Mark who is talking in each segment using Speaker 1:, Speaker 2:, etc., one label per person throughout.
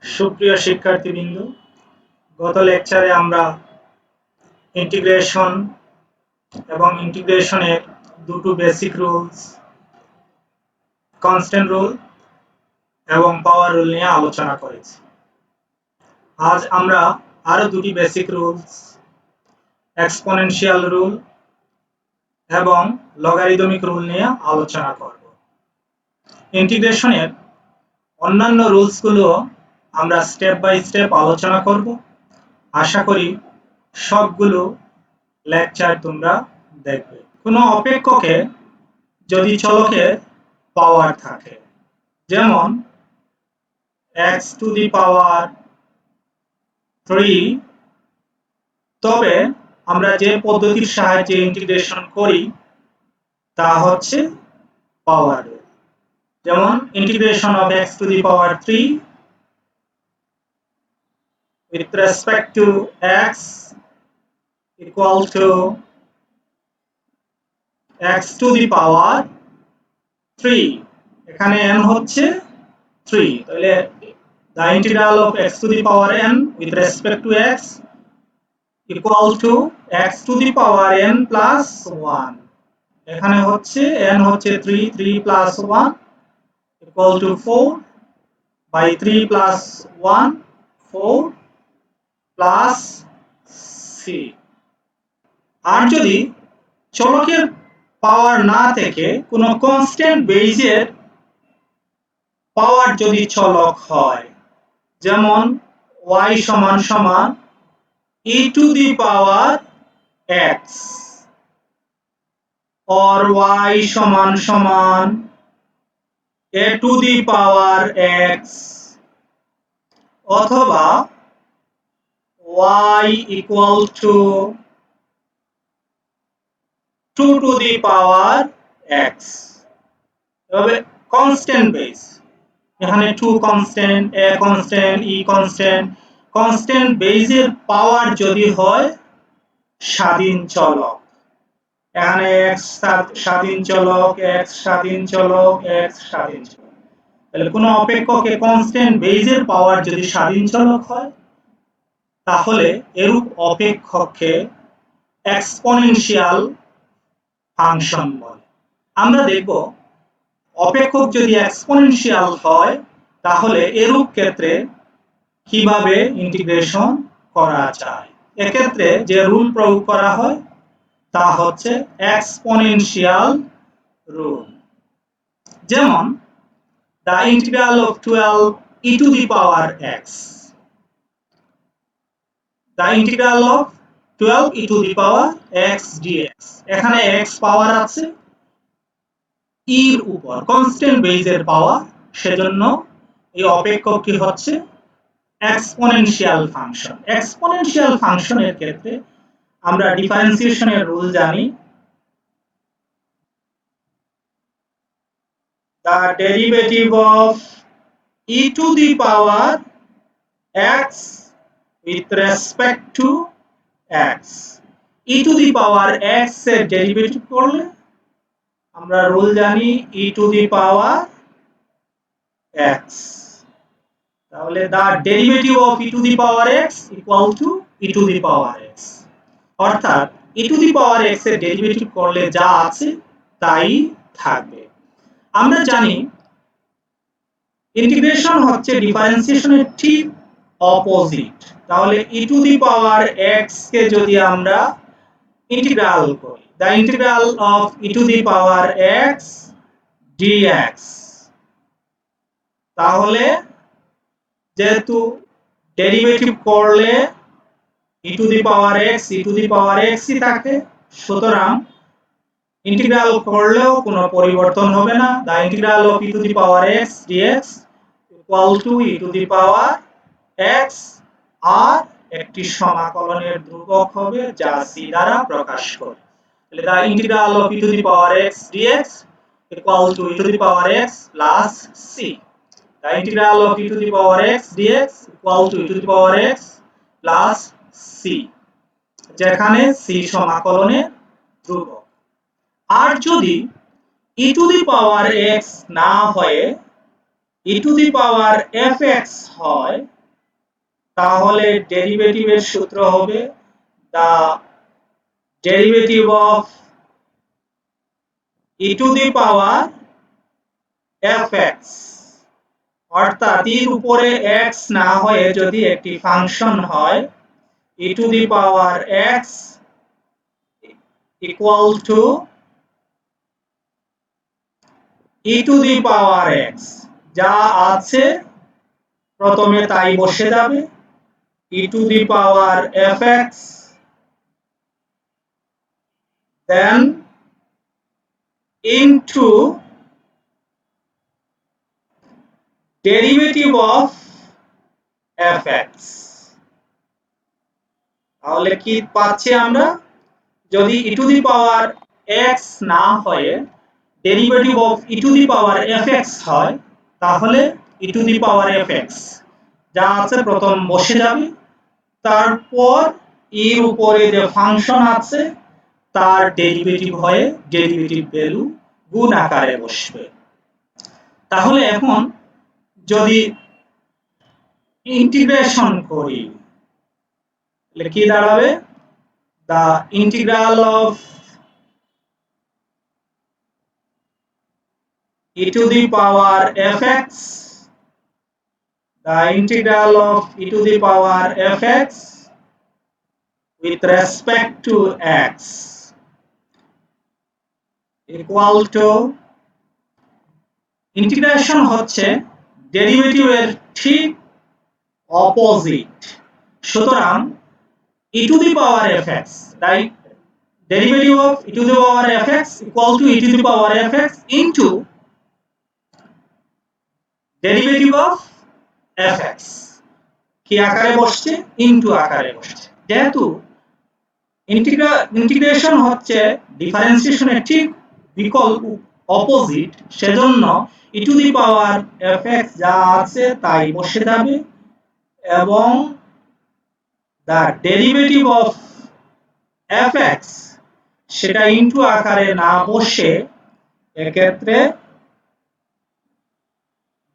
Speaker 1: সুপ্রিয় শিক্ষার্থীবৃন্দ, গত লেকচারে আমরা ইন্টিগ্রেশন এবং ইন্টিগ্রেশনের দুটো বেসিক রুলস, কনস্ট্যান্ট রুল এবং পাওয়ার রুল নিয়ে আলোচনা করেছি। আজ আমরা আরো দুটি বেসিক রুলস, এক্সপোনেনশিয়াল রুল এবং লগারিদমিক রুল নিয়ে আলোচনা করব। ইন্টিগ্রেশনের অন্যান্য রুলসগুলো আমরা স্টেপ বাই স্টেপ আলোচনা করব। আশা করি সবগুলো লেকচার তোমরা দেখবে। কোনো অপেক্ষকে যদি চলকের পাওয়ার থাকে, যেমন x টু দি পাওয়ার 3, তবে আমরা যে পদ্ধতির সাহায্যে ইন্টিগ্রেশন করি তা হচ্ছে পাওয়ার। যেমন integration of x two the power 3 with respect to x equal to x to the power 3, এখানে n হচ্ছে 3, তাহলে the integral of x to the power n with respect to x equal to x to the power n plus 1, এখানে হচ্ছে n হচ্ছে 3, 3 plus 1 equal to 4 by 3 plus 1 4 plus c। আর যদি চলকের পাওয়ার না থেকে কোনো কনস্ট্যান্ট বেজের পাওয়ার যদি চলক হয়, যেমন y সমান সমান e to the power x or y সমান সমান a to the power x অথবা y equal to 2 to the power x, এভাবে কনস্ট্যান্ট বেজ, এখানে 2 constant, a constant, e constant, constant বেজের পাওয়ার যদি হয় স্বাধীন চলক, এখানে x স্বাধীন চলক, x স্বাধীন চলক, x স্বাধীন চলক, তাহলে কোনো অপেক্ষকে কনস্ট্যান্ট বেজের পাওয়ার যদি স্বাধীন চলক হয় তাহলে এরূপ অপেক্ষককে এক্সপোনেনশিয়াল ফাংশন বলে। আমরা দেখব অপেক্ষক যদি এক্সপোনেনশিয়াল হয় তাহলে এরূপ ক্ষেত্রে কিভাবে ইন্টিগ্রেশন করা যায়। এক্ষেত্রে যে রুল প্রয়োগ করা হয় তা হচ্ছে এক্সপোনেনশিয়াল রুল। যেমন the integral of 12 e to the power x, the integral of 12 e to the power x dx, এখানে x পাওয়ার আছে এর উপর, কনস্ট্যান্ট বেজের পাওয়ার, সেজন্য এই অপেক্ষকটি হচ্ছে এক্সপোনেনশিয়াল ফাংশন। এক্সপোনেনশিয়াল ফাংশনের ক্ষেত্রে আমরা ডিফারেন্সিয়েশনের রুল জানি, the derivative of e to the power x with respect to x, e to the power x এর ডেরিভেটিভ করলে আমরা রুল জানি e to the power x, তাহলে the derivative of e to the power x equal to e to the power x, অর্থাৎ e to the power x এর derivative করলে যা আছে তাই থাকবে। আমরা জানি ইন্টিগ্রেশন হচ্ছে ডিফারেন্সিয়েশনের ঠিক অপোজিট, তাহলে e to the power x কে যদি আমরা ইন্টিগ্রাল করি, the integral of e to the power x dx, তাহলে যেহেতু ডেরিভেটিভ করলে e to the power x e to the power x ই থাকে, সুতরাং ইন্টিগ্রাল করলেও কোনো পরিবর্তন হবে না। the integral of e to the power x dx equal to e to the power x, আর একটি সমাকলনের ধ্রুবক হবে যা c দ্বারা প্রকাশ করে, তাহলে the integral of e to the power x dx equal to e to the power x plus c, the integral of e to the power x dx equal to e to the power x plus c, যেখানে c সমাকলনের ধ্রুবক। আর যদি e to the power x না হয়ে e to the power fx হয় তাহলে ডেরিভেটিভের সূত্র হবে the derivative of e to the power fx, অর্থাৎ এর উপরে x না হয়ে যদি একটি ফাংশন হয় e to the power x equal to e to the power x, যা আছে প্রথমে তাই বসে যাবে e to the power fx, then into derivative of fx। তাহলে কি পাচ্ছি আমরা, যদি e to the power x না হয়ে derivative of e to the power fx হয় তাহলে e to the power fx যা আছে প্রথম বসে যাবে, তারপর এর উপরে যে ফাংশন আছে তার ডেরিভেটিভ হয়ে ডেরিভেটিভ ভ্যালু গুণ আকারে বসবে। তাহলে এখন যদি ইন্টিগ্রেশন করি তাহলে কি দাঁড়াবে, the integral of e to the power fx, the integral of e to the power fx with respect to x equal to, integration হচ্ছে ডেরিভেটিভের ঠিক অপোজিট, সুতরাং e to the power fx, right, derivative of e to the power fx equal to e to the power fx into derivative of fx কি আকারে বসছে, into আকারে বসছে। যেহেতু ইন্টিগ্রেশন হচ্ছে ডিফারেন্সিয়েশনের ঠিক বিকল্প অপোজিট, সেজন্য e to the power fx যা আছে তাই বসে যাবে এবং the derivative of fx সেটা ইনটু আকারে না বসে এক্ষেত্রে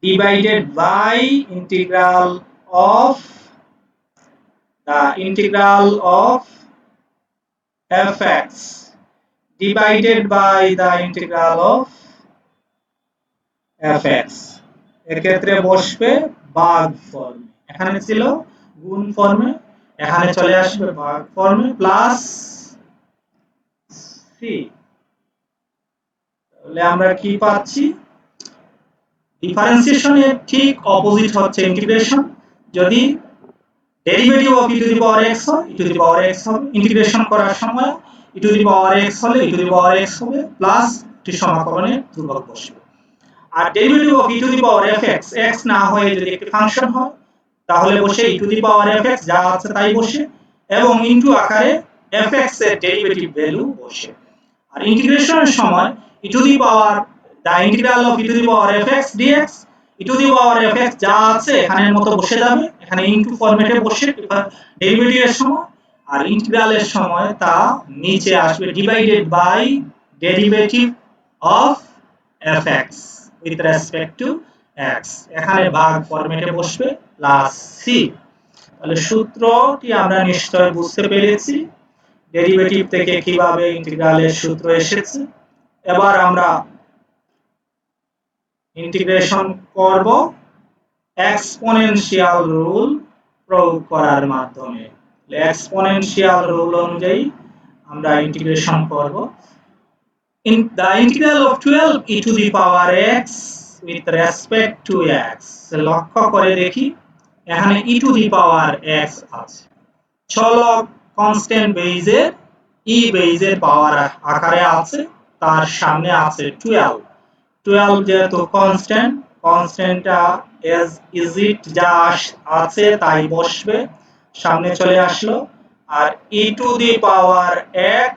Speaker 1: divided by integral of the integral of fx divided by the integral of fx এর ক্ষেত্রে বসবে ভাগ ফর্মে, এখানে ছিল গুণ ফর্মে, এখানে চলে আসবে ভাগ ফর্মে প্লাস সি। তাহলে আমরা কি পাচ্ছি, ডিফারেন্সিয়েশনের ঠিক অপোজিট হচ্ছে ইন্টিগ্রেশন, যদি derivative of e to the power x হয় e to the power x হবে, ইন্টিগ্রেশন করার সময় e to the power x হলে e to the power x হবে প্লাস টি সমাকলনে ধ্রুবক বসবে। আর derivative of e to the power fx x না হয়ে যদি একটি ফাংশন হয় তাহলে বসে e to the power fx যা আছে তাই বসে এবং ইনটু আকারে fx এর ডেরিভেটিভ ভ্যালু বসে। আর ইন্টিগ্রেশনের সময় e to the power the integral of e to the power fx dx e to the power fx যা আছে এখানের মতো বসে যাবে, এখানে ইনটু ফরম্যাটে বসে ডেরিভেটিভের সময়, আর ইন্টিগ্রালের সময় তা নিচে আসবে divided by derivative of fx with respect to x, এখানে ভাগ ফরম্যাটে বসবে প্লাস সি। তাহলে সূত্রটি আমরা নিশ্চয়ই বুঝতে পেরেছি ডেরিভেটিভ থেকে কিভাবে ইন্টিগ্রালের সূত্র এসেছে। এবার আমরা ইন্টিগ্রেশন করব এক্সপোনেনশিয়াল রুল প্রয়োগ করার মাধ্যমে। এক্সপোনেনশিয়াল রুল অনুযায়ী আমরা ইন্টিগ্রেশন করব। The integral of 12 e to the power x with respect to x, লক্ষ্য করে দেখি এখানে e to the power x আছে, চলক কনস্ট্যান্ট বেইজের e বেইজের পাওয়ার আকারে আছে, তার সামনে আছে 12 যেহেতু কনস্ট্যান্ট, কনস্ট্যান্টটা এজ ইজ ইট যা আছে তাই বসবে, সামনে চলে আসলো, আর e to the power x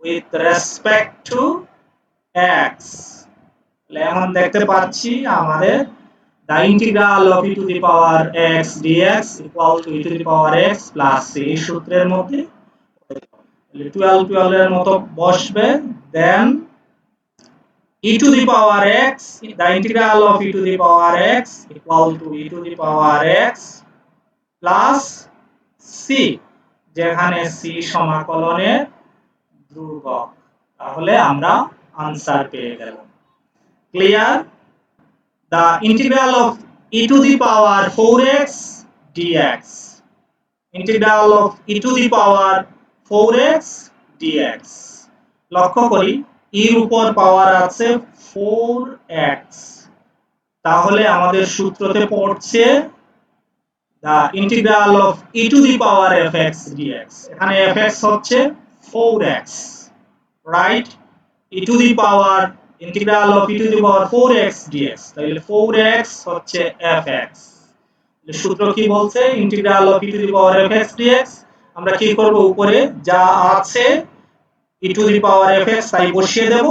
Speaker 1: with respect to x, এখন দেখতে পাচ্ছি আমাদের the integral of e to the power x dx equal to e to the power x plus c এই সূত্রের মধ্যে 12 এর মতো বসবে, দেন e to the power x, the integral of e to the power x equal to e to the power x plus c, যেখানে c সমাকলনের ধ্রুবক। তাহলে আমরা আনসার পেয়ে গেলাম। Clear? The integral of e to the power 4x dx, integral of e to the power 4x dx, লক্ষ্য করি এর উপর পাওয়ার আছে 4x, তাহলে আমাদের সূত্রতে পড়ছে the integral of e to the power fx dx, এখানে fx হচ্ছে 4x, right? e to the power integral of e to the power 4x dx, তাহলে 4x হচ্ছে fx। সূত্র কি বলছে? Integral of e to the power fx dx, আমরা কি করব? উপরে যা আছে e to the power fx তাই বসিয়ে দেব,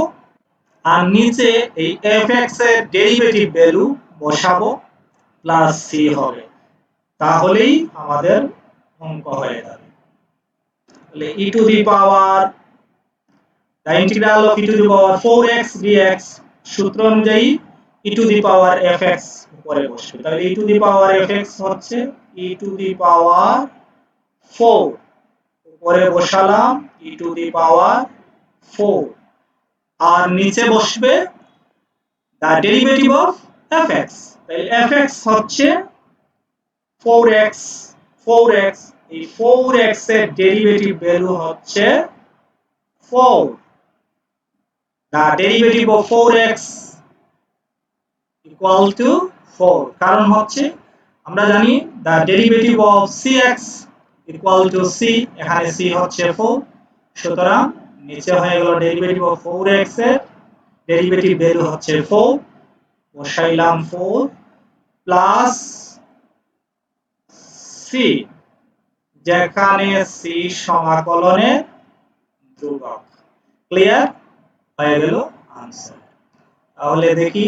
Speaker 1: আর নিচে এই fx এর ডেরিভেটিভ ভ্যালু বসাবো, প্লাস c হবে, তাহলেই আমাদের অঙ্ক হয়ে যাবে। তাহলে e to the power the integral of e to the power 4x dx সূত্র অনুযায়ী e to the power fx উপরে বসবে, তাহলে e to the power fx হচ্ছে e to the power 4, উপরে বসালাম e to the power 4, আর নিচে বসবে the derivative of fx, তাহলে fx হচ্ছে 4x, 4x, এই 4x এর ডেরিভেটিভ ভ্যালু হচ্ছে 4, the derivative of 4x equal to 4, কারণ হচ্ছে আমরা জানি the derivative of cx equal to c, এখানে c হচ্ছে 4, সুতরাং নিচে হয়ে গেল ডেরিভেটিভ অফ 4x এর ডেরিভেটিভ ভ্যালু হচ্ছে 4, বসাইলাম 4 প্লাস c, যেখানে c সমাকলনের ধ্রুবক। ক্লিয়ার? হয়ে গেল আনসার। তাহলে দেখি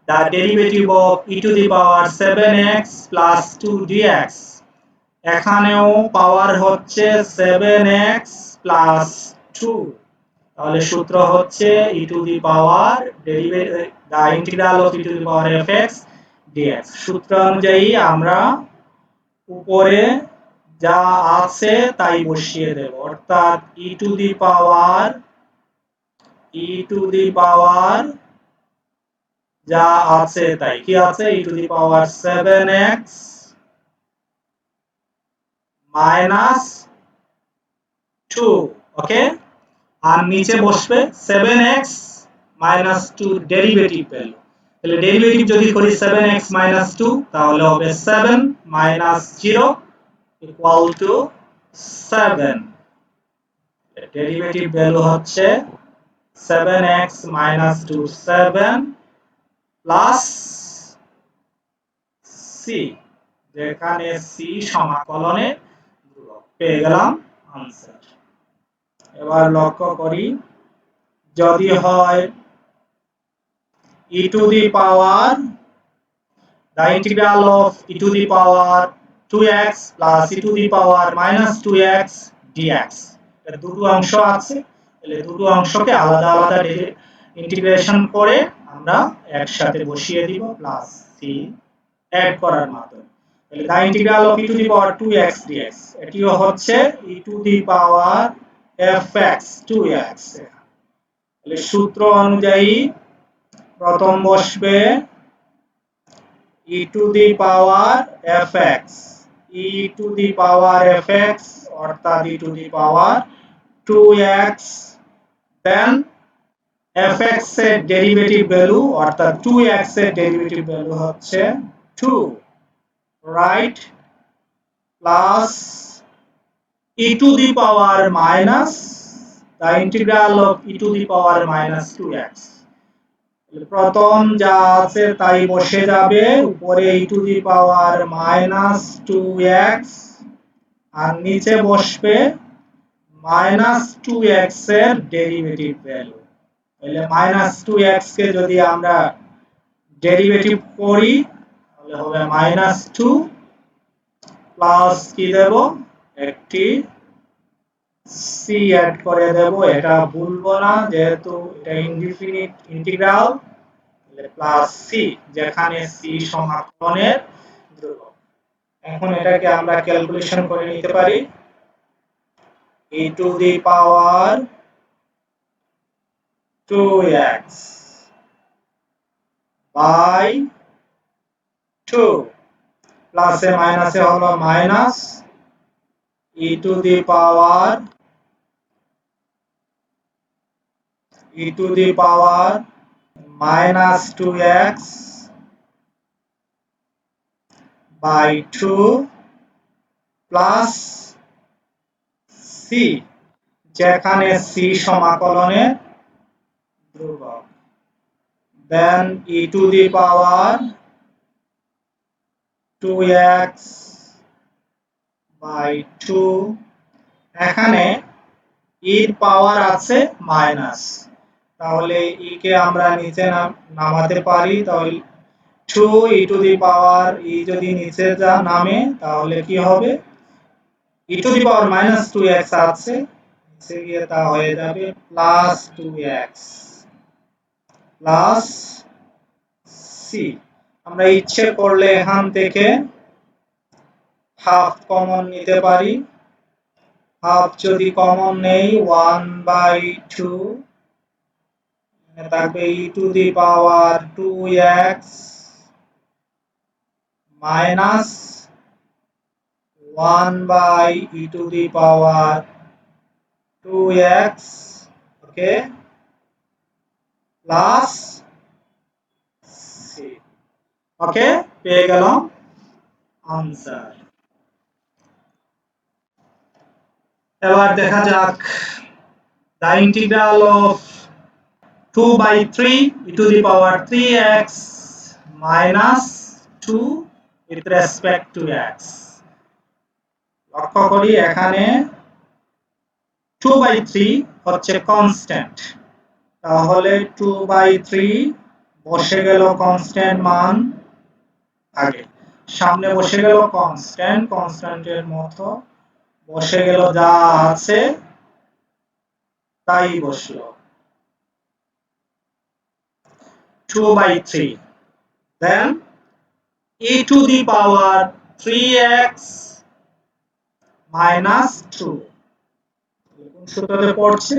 Speaker 1: the derivative of e to the power 7x plus 2 dx, এখানেও পাওয়ার হচ্ছে 7x plus 2, তাহলে সূত্র হচ্ছে e to the power derivative the integral of e to the power fx dx, সূত্র অনুযায়ী আমরা উপরে যা আছে তাই বসিয়ে দেব, অর্থাৎ e to the power যা আছে তাই, কি আছে? e to the power 7x minus 2, ওকে, আর নিচে বসবে 7x minus 2 ডেরিভেটিভ ভ্যালু, তাহলে ডেরিভেটিভ যদি করি 7x minus 2, তাহলে হবে 7 minus 0 equal to 7, derivative value হচ্ছে 7x minus 2 7 প্লাস c, যেখানে c সমাকলনের ধ্রুবক, পেয়ে গেলাম আনসার। এবার লক্ষ্য করি যদি হয় e to the power the integral of e to the power 2x plus e to the power minus 2x dx, এর দুটো অংশ আছে, তাহলে দুটো অংশকে আলাদা আলাদা ইন্টিগ্রেশন করে আমরা একসাথে বসিয়ে দিব প্লাস c অ্যাড করার মাধ্যমে, তাহলে the integral of e to the power 2x dx, এটিও হচ্ছে e to the power fx 2x, তাহলে সূত্র অনুযায়ী প্রথম বসবে e to the power fx, e to the power fx অর্থাৎ e to the power 2x, then fx এর derivative value অর্থাৎ 2x এর ডেরিভেটিভ ভ্যালু হচ্ছে 2, right, plus e to the power minus the integral of e to the power minus 2x, প্রথম যা আছে তাই বসে যাবে, উপরে e to the power minus 2x, আর নিচে বসবে minus 2x এর ডেরিভেটিভ ভ্যালু, তাহলে minus 2x কে যদি আমরা ডেরিভেটিভ করি তাহলে হবে minus 2 প্লাস কি দেব? একটি সি অ্যাড করে দেব, এটা ভুলবো না যেহেতু এটা ইনডিফিনিট ইন্টিগ্রাল। প্লাস সি, যেখানে সি সমাকলনের ধ্রুবক। এখন এটাকে আমরা ক্যালকুলেশন করে নিতে পারি। e to the power 2x by 2, প্লাসে মাইনাসে হলো minus e to the power minus 2x by 2 plus c, যেখানে c সমাকলনের ধ্রুবক। then e to the power 2x by 2, এখানে এর পাওয়ার আছে মাইনাস, তাহলে ই কে আমরা নিচে নামাতে পারি। তাহলে 2 e টু দি পাওয়ার, ই যদি নিচে নামে তাহলে কি হবে, e to the power minus 2x আছে, নিচে গিয়ে তা হয়ে যাবে প্লাস 2x প্লাস সি। আমরা ইচ্ছে করলে এখান থেকে হাফ কমন নিতে পারি। হাফ যদি কমন নেই 1/2 থাকবে e to the power 2x minus 1/e to the power 2x, okay, plus C. Okay, পেয়ে গেলাম আনসার। এবার দেখা যাক the integral of 2/3 e to the power 3x minus 2 with respect to x। লক্ষ্য করি এখানে 2/3 হচ্ছে কনস্ট্যান্ট, তাহলে 2/3 বসে গেল কনস্ট্যান্ট মান আগে, সামনে বসে গেল কনস্ট্যান্ট, কনস্ট্যান্টের মতো বসে গেল যা আছে তাই বসলো 2/3, then e to the power 3x minus 2 কোন সূত্রতে পড়ছে,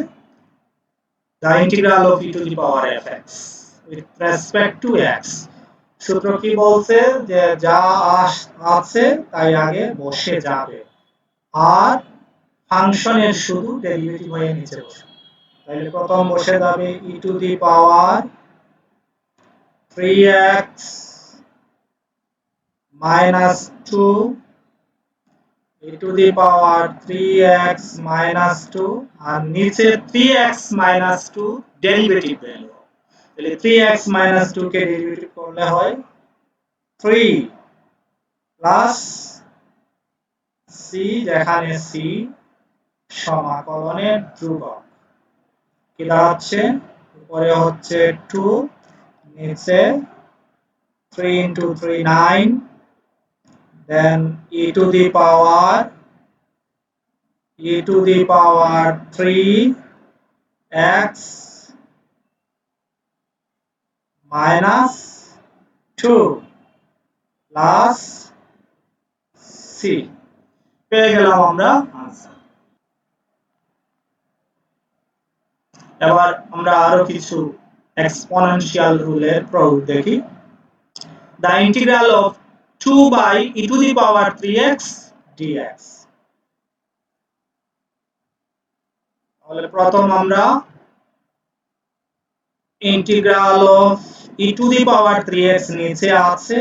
Speaker 1: the integral of e to the power fx with respect to x। সূত্র কি বলছে যে যা আছে তাই আগে বসে যাবে, আর ফাংশনের শুধু ডেরিভেটিভ হয়ে নিচে বসবে। তাহলে প্রথম বসে যাবে e to the power 3x minus 2 e to the power 3x minus 2, আর নিচে 3x minus 2 ডেরিভেটিভ ভ্যালু। তাহলে 3x minus 2 কে ডেরিভেটিভ করলে হয় 3 প্লাস c, যেখানে c সমাকলনের ধ্রুবক। কি দাঁড়াচ্ছে, উপরে হচ্ছে 2, নিচে 3 into 3 9, then e to the power 3x minus 2 plus c। পেয়ে গেলাম আমরা আনসার। এবার আমরা আরো কিছু এক্সপোনেনশিয়াল রুলের প্রয়োগ দেখি। the integral of 2/e to the power 3x dx। তাহলে প্রথম আমরা integral of e to the power 3x নিচে আছে,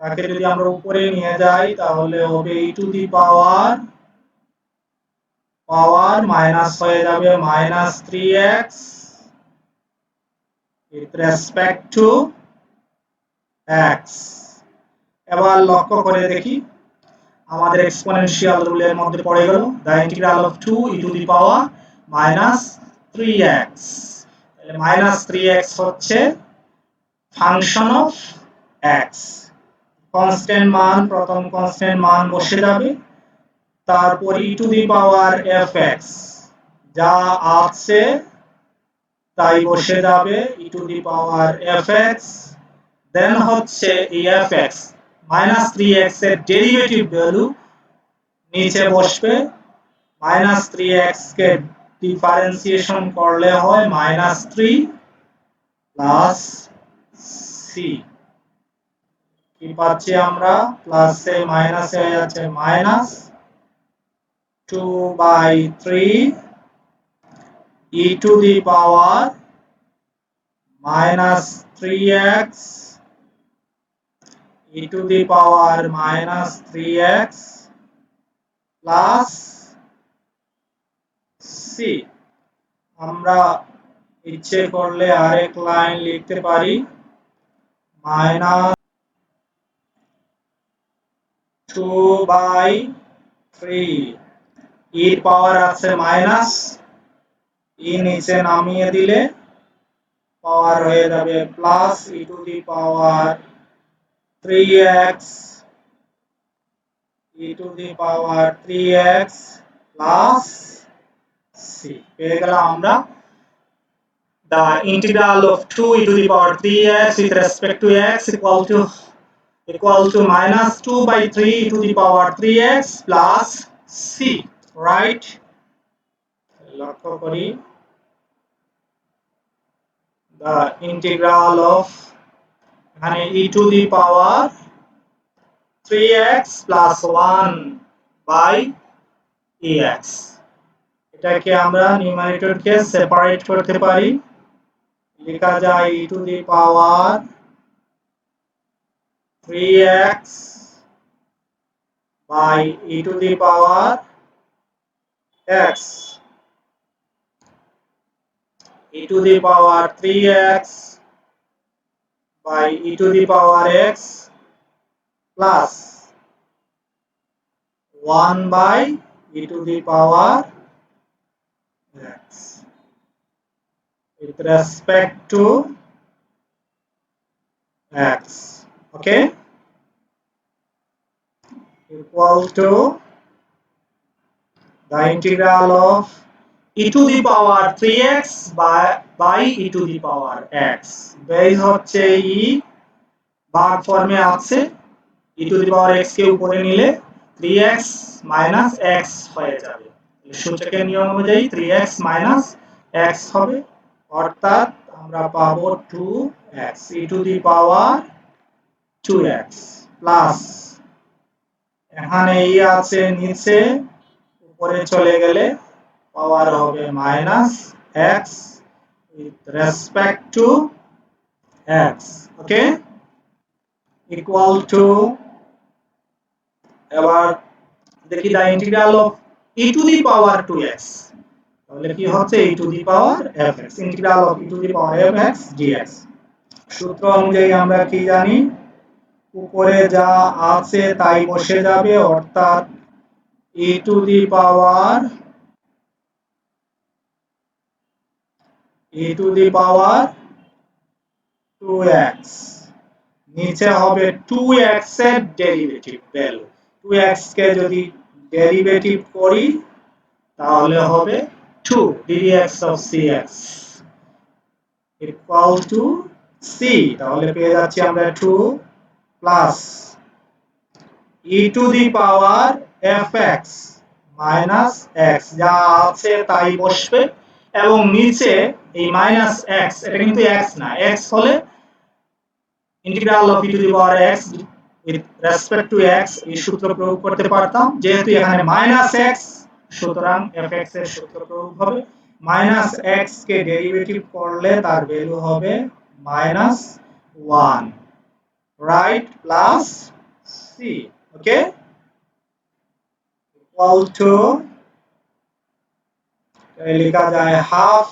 Speaker 1: তাকে যদি আমরা উপরে নিয়ে যাই তাহলে হবে e to the power minus হয়ে যাবে minus 3x with respect to x। এবার লক্ষ্য করে দেখি আমাদের এক্সপোনেনশিয়াল রুলের মধ্যে পড়ে গেল the integral of 2 e to the power minus 3x। তাহলে মাইনাস 3x হচ্ছে ফাংশন অফ x, কনস্ট্যান্ট মান, প্রথম কনস্ট্যান্ট মান বসে যাবে, তারপর e to the power f x, যা আছে তাই বসে যাবে, e to the power f x, then হচ্ছে এই f x minus three x এর ডেরিভেটিভ ভ্যালু নিচে বসবে, মাইনাস থ্রি এক্স কে ডিফারেন্সিয়েশন করলে হয় মাইনাস থ্রি প্লাস সি। কি পাচ্ছি আমরা? প্লাসে মাইনাসে হয়ে যাচ্ছে minus 2/3 e to the power minus 3x e to the power minus 3x plus c। আমরা ইচ্ছে করলে আরেক লাইন লিখতে পারি, মাইনাস 2/3 এর পাওয়ার আছে মাইনাস, ই নিচে নামিয়ে দিলে পাওয়ার হয়ে যাবে plus E to the power 3x e to the power 3x plus c। পেয়ে গেলাম আমরা the integral of 2 e to the power 3x with respect to x equal to minus 2/3 e to the power 3x plus c, right? লক্ষ্য করি the integral of এখানে e to the power 3x plus 1 by ex, এটাকে আমরা নিউমারেটরকে separate করতে পারি, লেখা যায় e to the power 3x by e to the power x, e to the power 3x by e to the power x plus 1 by e to the power x with respect to x, okay, equal to the integral of e to the power 3x by e to the power x, base হচ্ছে e, ভাগ ফর্মে আছে, e to the power x কে উপরে নিলে 3x minus x হয়ে যাবে, সূচকের নিয়ম অনুযায়ী 3x minus x হবে, অর্থাৎ আমরা পাবো 2x e to the power 2x plus এখানে ই আছে নিচে, উপরে চলে গেলে পাওয়ার হবে minus x with respect to x, okay, equal to, এবার দেখি the integral of e to the power 2x, তাহলে কি হচ্ছে e to the power fx, integral of e to the power fx dx। সূত্র অনুযায়ী আমরা কি জানি, উপরে যা আছে তাই বসে যাবে, অর্থাৎ e to the power 2x, নিচে হবে 2x এর ডেরিভেটিভ ভ্যালু, 2x কে যদি ডেরিভেটিভ করি তাহলে হবে 2 ddx of cx equal to c, তাহলে পেয়ে যাচ্ছি আমরা 2 plus e to the power fx minus x, যা আছে তাই বসবে, এবং নিচে এই মাইনাস x, এটা কিন্তু x না, x হলে integral of e to the power x with respect to x এই সূত্র প্রয়োগ করতে পারতাম, যেহেতু এখানে মাইনাস x সুতরাং fx এর সূত্র প্রয়োগ হবে, মাইনাস x কে ডেরিভেটিভ করলে তার ভ্যালু হবে minus 1, right, plus c, okay, equal to, লেখা যায় half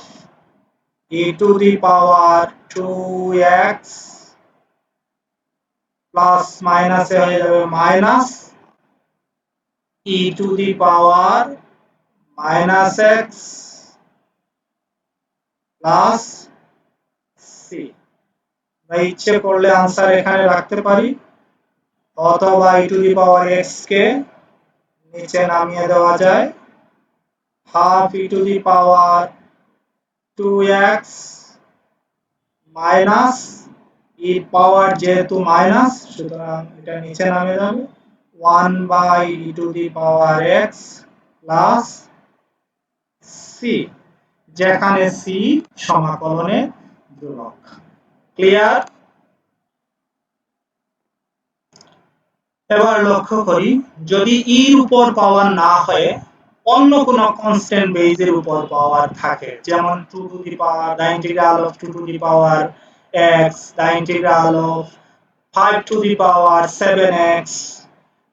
Speaker 1: e to the power 2x plus মাইনাসে হয়ে যাবে minus e to the power minus x plus c। আমরা ইচ্ছে করলে আনসার এখানে রাখতে পারি, অথবা e to the power x কে নিচে নামিয়ে দেওয়া যায় half e to the power 2x minus e power যেহেতু মাইনাস সুতরাং এটা নিচে নামে যাবে 1 by e to the power x plus c, যেখানে সি সমাকলনের ধ্রুবক। ক্লিয়ার? এবার লক্ষ্য করি, যদি এর উপর পাওয়ার না হয় অন্য কোন কনস্ট্যান্ট বেজের উপর পাওয়ার থাকে, যেমন 2 two the power the integral of 2 to the power x, the integral of 5 to the power 7x,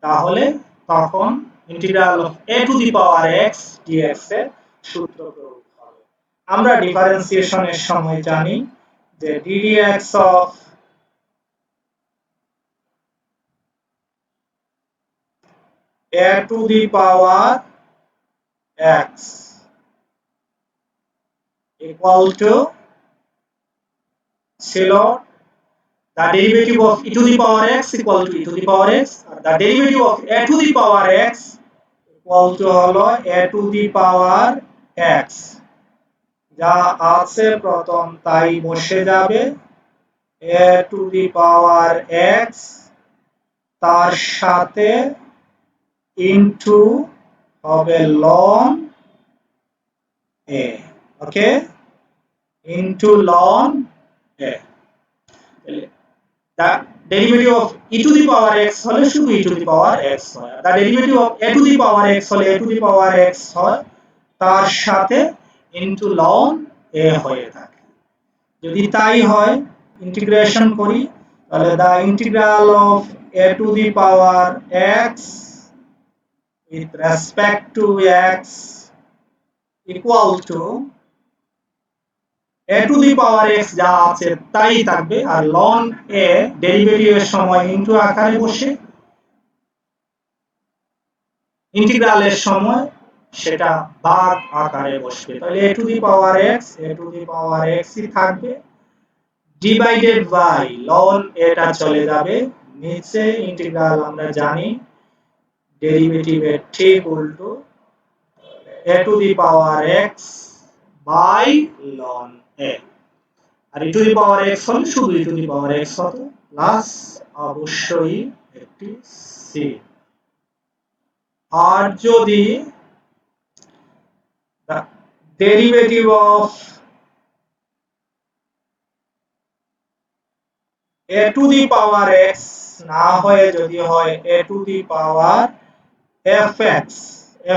Speaker 1: তাহলে তখন integral of a to the power x dx এর সূত্র প্রয়োগ হবে। আমরা ডিফারেন্সিয়েশনের সময় জানি যে ddx of a to the power x equal to ছিল the derivative of e to the power x equal to e to the power x, R the derivative of a to the power x equal to হলো a to the power x, যা আছে প্রথম তাই বসে যাবে a to the power x তার সাথে into হবে ln a, okay, into ln a। the derivative of e to the power x হলে শুধু e to the power x হয়, the derivative of a to the power x হলে a to the power x হয়, তার সাথে into ln a হয়ে থাকে। যদি তাই হয় ইন্টিগ্রেশন করি তাহলে the integral of a to the power x with respect to x equal to a to the power x যা আছে তাই থাকবে, আর ln a ডেরিভেটিভের সময় ইনটু আকারে বসে ইন্টিগ্রালের সময় সেটা ভাগ আকারে বসবে, তাহলে a to the power x ই থাকবে ডিভাইডেড বাই ln এটা চলে যাবে নিচে, ইন্টিগ্রাল আমরা জানি ডেরিভেটিভের ঠিক উল্টো, a to the power x by ln a, R e to the power x হলে শুধু e to the power x হতো প্লাস অবশ্যই একটি c। আর যদি the derivative of a to the power x না হয়ে যদি হয় a to the power fx,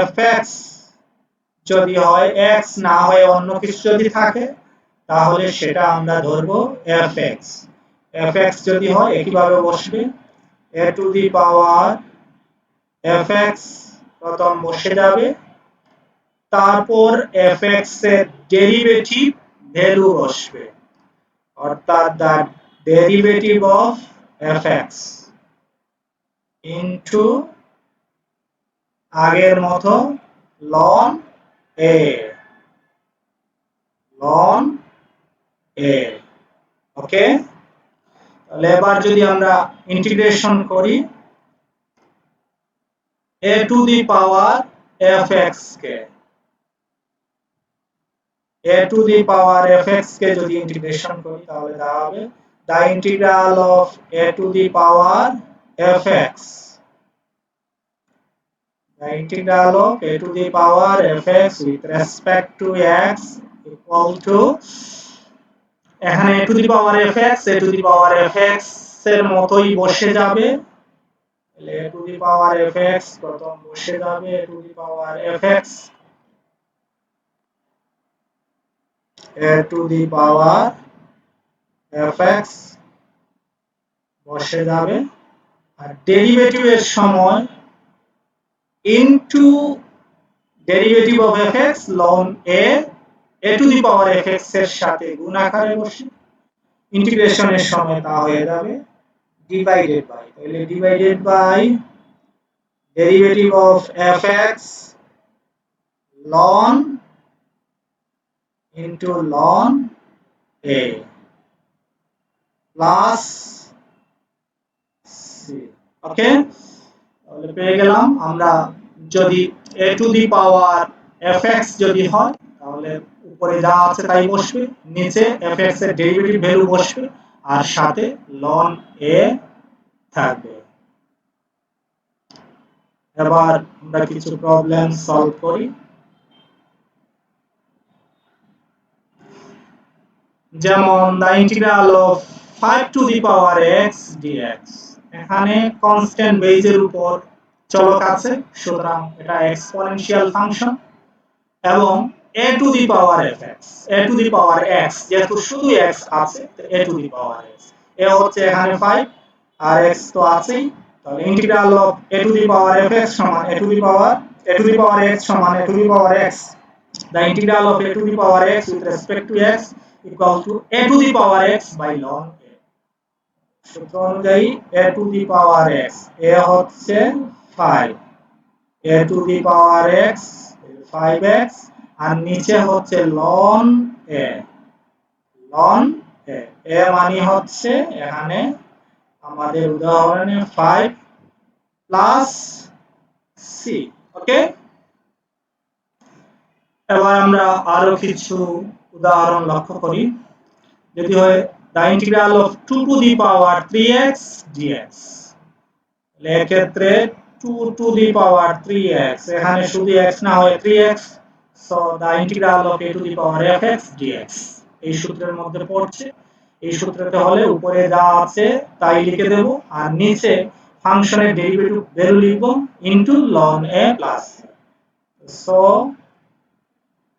Speaker 1: fx যদি হয় x না হয়ে অন্য কিছু যদি থাকে তাহলে সেটা আমরা ধরবো fx, fx যদি হয় একইভাবে বসবে a to the power fx প্রথম বসে যাবে, তারপর fx এর ডেরিভেটিভ ভ্যালু বসবে, অর্থাৎ the derivative of fx into আগের মতো ln a, ln a, ওকে। তাহলে এবার যদি আমরা ইন্টিগ্রেশন করি a to the power fx K, a to the power fx কে যদি ইন্টিগ্রেশন করি তাহলে তা হবে the integral of a to the power fx, the integral of a to the power fx with respect to x equal to, এখানে a to the power fx এর মতই বসে যাবে, a to the power fx প্রথম বসে যাবে a to the power fx, a to the power fx বসে যাবে, আর ডেরিভেটিভের সময় into derivative of fx ln a to the power fx এর সাথে গুণ আকারে বসে, ইন্টিগ্রেশনের সময় তা হয়ে যাবে ডিভাইডেড বাই, তাহলে divided by derivative of fx ln into ln a plus c, okay. তাহলে পেয়ে গেলাম আমরা যদি a to the power fx যদি হয় তাহলে উপরে যা আছে তাই বসবে, নিচে fx এর ডেরিভেটিভ ভ্যালু বসবে আর সাথে ln a থাকবে। এবার আমরা কিছু প্রবলেম সলভ করি। যেমন the integral of 5 to the power x dx, এখানে কনস্ট্যান্ট বেজের উপর চলক আছে, সুতরাং এটা এক্সপোনেনশিয়াল ফাংশন, এবং a to the power fx, a to the power x, যেহেতু শুধু x আছে তো a to the power x, a হচ্ছে এখানে 5 আর x তো আছেই, তাহলে integral of a to the power fx সমান a to the power x সমান a to the power x, the integral of a to the power x with respect to x equal to a to the power x by ln a। সূত্র অনুযায়ী a to the power x, a হচ্ছে 5, a to the power x 5x আর নিচে হচ্ছে ln a, ln a, a মানে হচ্ছে এখানে আমাদের উদাহরণে 5 প্লাস c। ওকে, এবার আমরা আরো কিছু উদাহরণ লক্ষ্য করি। যদি হয় the integral of 2 to the power 3x dx, এক্ষেত্রে 2 to the power 3x, এখানে শুধু x না হয় 3x, so the integral of a to the power fx dx এই সূত্রের মধ্যে পড়ছে। এই সূত্রতে হলে উপরে যা আছে তাই লিখে দেব আর নিচে ফাংশনের ডেরিভেটিভ ভ্যালু লিখব into ln a plus, so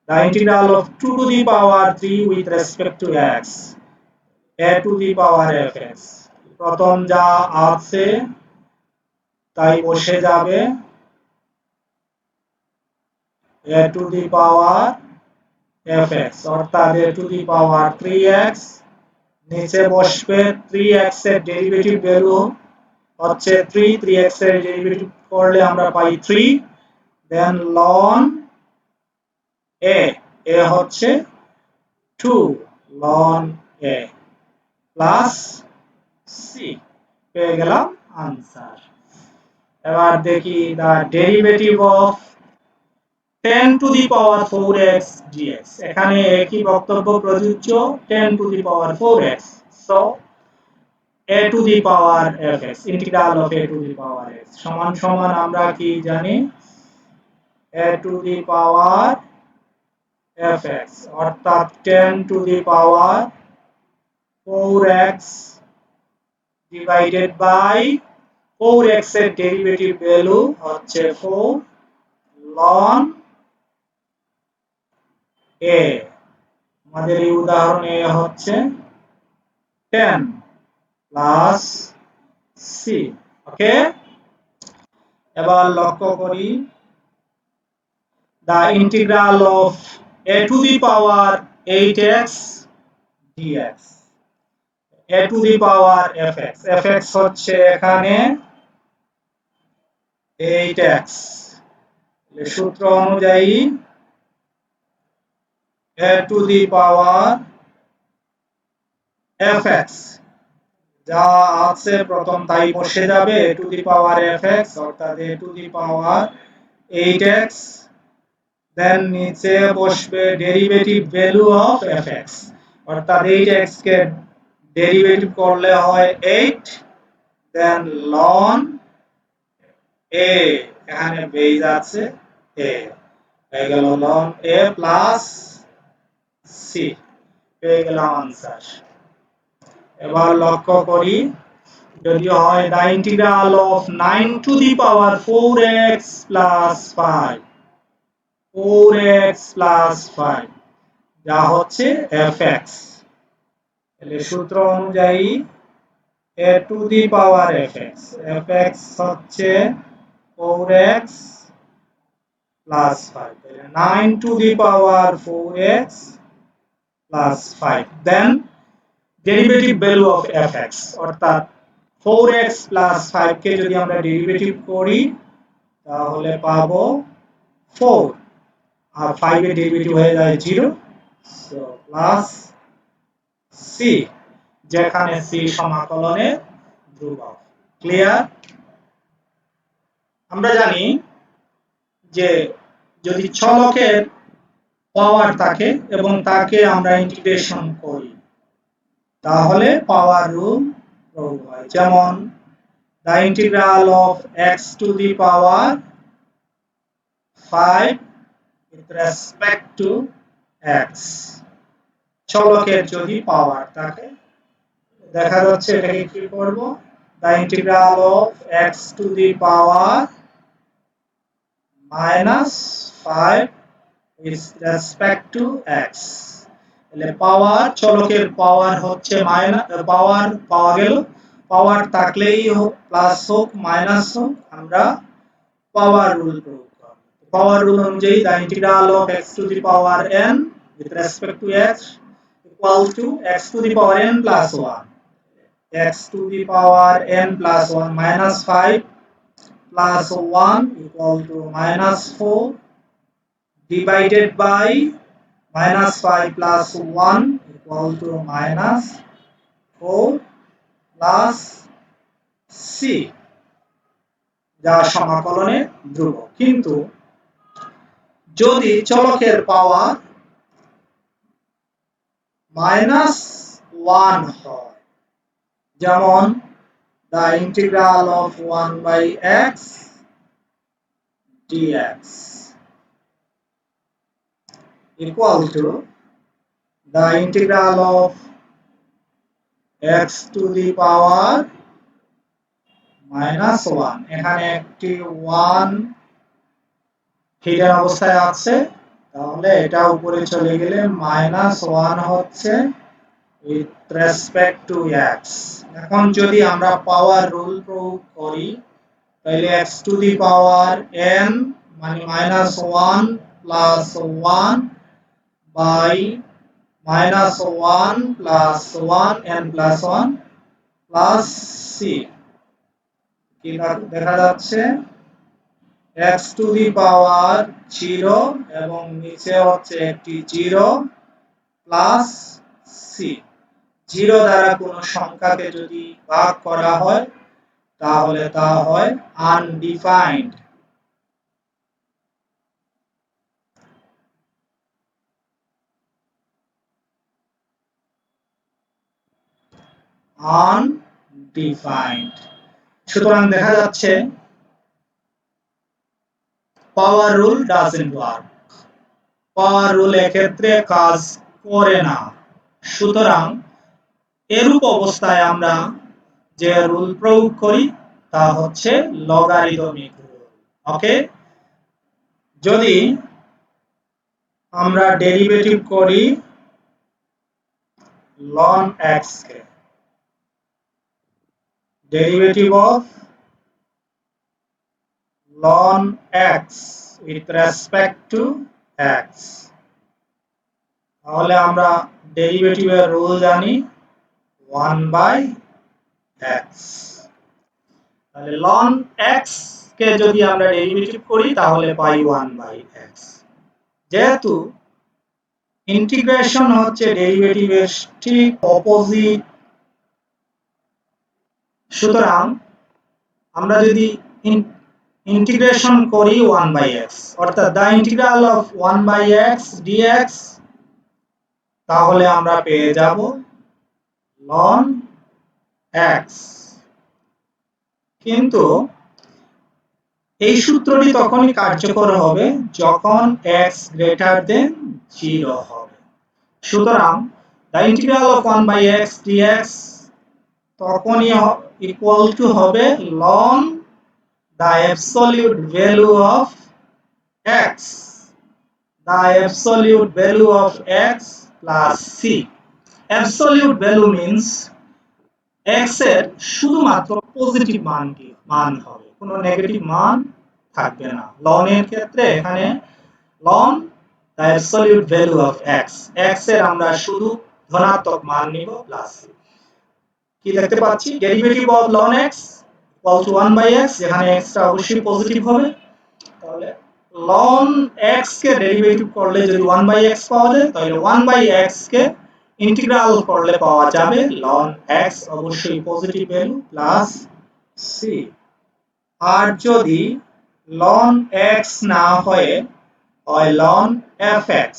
Speaker 1: the integral of 2 to the power 3 with respect to x, a to the power fx, প্রথম যা আছে তাই বসে যাবে a to the power fx অর্থাৎ a to the power 3x, নিচে বসবে 3x এর ডেরিভেটিভ ভ্যালু হচ্ছে 3, 3x এর ডেরিভেটিভ করলে আমরা পাই 3, দেন ln a, a হচ্ছে 2 ln a প্লাস c, পেয়ে গেলাম আনসার। এবার দেখি the derivative of 10 to the power 4x dx, এখানে একই বক্তব্য প্রযোজ্য, 10 to the power 4x, so a to the power fx, integral of a to the power x সমান সমান আমরা কি জানি a to the power fx অর্থাৎ 10 to the power 4x divided by 4x এর ডেরিভেটিভ ভ্যালু হচ্ছে 4 ln a, আমাদের এই উদাহরণে হচ্ছে 10 প্লাস c। ওকে, এবার লক্ষ্য করি the integral of a to the power 8x dx, a to the power fx, fx হচ্ছে এখানে 8x, সূত্র অনুযায়ী a to the power fx যা আছে প্রথম তাই বসে যাবে a to the power fx অর্থাৎ a to the power 8x, দেন নিচে বসবে ডেরিভেটিভ ভ্যালু অফ fx অর্থাৎ 8x কে ডেরিভেটিভ করলে হয় 8, দেন ln a, এখানে বেজ আছে a, হয়ে গেল ln a প্লাস c, পেয়ে গেলাম আনসার। এবার লক্ষ্য করি যদি হয় the integral of 9 to the power 4x plus 5, 4x plus 5 যা হচ্ছে fx, তাহলে সূত্র অনুযায়ী a to the power fx, fx হচ্ছে 4x plus 5, 9 to the power 4x plus 5, then derivative value of fx অর্থাৎ 4x plus 5 কে যদি আমরা derivative করি তাহলে পাবো 4 আর 5 এর ডেরিভেটিভ হয়ে যায় 0, সো প্লাস c, যেখানে c সমাকলনের ধ্রুবক। ক্লিয়ার? আমরা জানি যে যদি চলকের পাওয়ার থাকে এবং তাকে আমরা ইন্টিগ্রেশন করি তাহলে পাওয়ার রুল প্রয়োগ হয়। যেমন the integral of x to the power 5 with respect to x, চলকের যদি পাওয়ার থাকে, দেখা যাচ্ছে এটাকে কি করব, the integral of x to the power minus 5 with respect to x, তাহলে পাওয়ার, চলকের পাওয়ার হচ্ছে মাইনাস, পাওয়ার পাওয়া গেল, পাওয়ার থাকলেই হোক প্লাস হোক মাইনাস হোক আমরা পাওয়ার রুল প্রয়োগ করব। পাওয়ার রুল অনুযায়ী the integral of x to the power n with respect to x equal to x to the power n plus 1, x to the power n plus 1 minus 5 plus 1 equal to minus 4 divided by minus 5 plus 1 equal to minus 4 plus c, যা সমাকলনের ধ্রুবক। কিন্তু যদি চলকের power minus 1 হয়, যেমন the integral of 1 by x dx equal to the integral of x to the power minus 1, এখানে একটি 1 hidden অবস্থায় আছে, তাহলে এটা উপরে চলে গেলে মাইনাস 1 হচ্ছে with respect to x। এখন যদি আমরা পাওয়ার রুল প্রয়োগ করি তাহলে x to the power n মানে minus 1 plus 1 by minus 1 plus 1 n plus 1 plus c, কি দেখা যাচ্ছে x to the power 0 এবং নিচে হচ্ছে একটি 0 plus c, 0 দ্বারা কোনো সংখ্যাকে যদি ভাগ করা হয় তাহলে তা হয় আনডিফাইন্ড। আনডিফাইন্ড, সুতরাং দেখা যাচ্ছে পাওয়ার rule doesn't work, power rule এক্ষেত্রে কাজ করে না। সুতরাং এরূপ অবস্থায় আমরা যে রুল প্রয়োগ করি তা হচ্ছে লগারিদমিক রুল। ওকে, যদি আমরা ডেরিভেটিভ করি ln x K, derivative of ln x with respect to x, তাহলে আমরা ডেরিভেটিভের রুল জানি 1 by x, তাহলে ln x কে যদি আমরা ডেরিভেটিভ করি তাহলে পাই 1 by x। যেহেতু ইন্টিগ্রেশন হচ্ছে ডেরিভেটিভের ঠিক অপোজিট, সুতরাং আমরা যদি ইন্টিগ্রেশন করি 1 by x, অর্থাৎ the integral of 1 by x dx, তাহলে আমরা পেয়ে যাব ln x। কিন্তু এই সূত্রটি তখনই কার্যকর হবে যখন x greater than 0 হবে। সুতরাং the integral of 1 by x dx তখনই ইকুয়াল টু হবে ln the absolute value of x, the absolute value of x plus c। absolute value means x এর শুধুমাত্র পজিটিভ মান হবে, কোনো নেগেটিভ মান থাকবে না। ln এর ক্ষেত্রে এখানে ln the absolute value of x, x এর আমরা শুধু ধনাত্মক মান নিব প্লাস c। কি দেখতে পাচ্ছি, derivative of ln x equal to 1 by x, যেখানে x টা অবশ্যই পজিটিভ হবে, তাহলে ln x কে ডেরিভেটিভ করলে যদি 1 by x পাওয়া যায় তাহলে 1 by x কে ইন্টিগ্রাল করলে পাওয়া যাবে ln x অবশ্যই পজিটিভ ভ্যালু প্লাস c। আর যদি লন x না হয়ে হয় লন fx,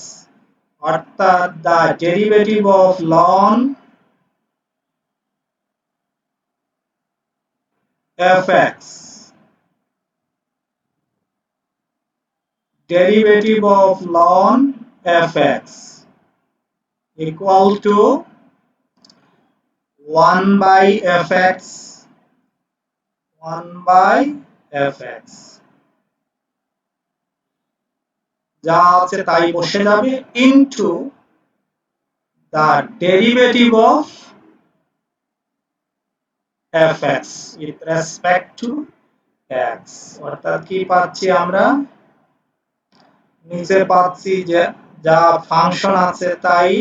Speaker 1: অর্থাৎ the derivative of ln fx, derivative of ln fx equal to 1 by fx, 1 by fx, যা আছে তাই বসে যাবে, into the derivative of fx with respect to x, অর্থাৎ কি পাচ্ছি আমরা, নিচে পাচ্ছি যে যা ফাংশন আছে তাই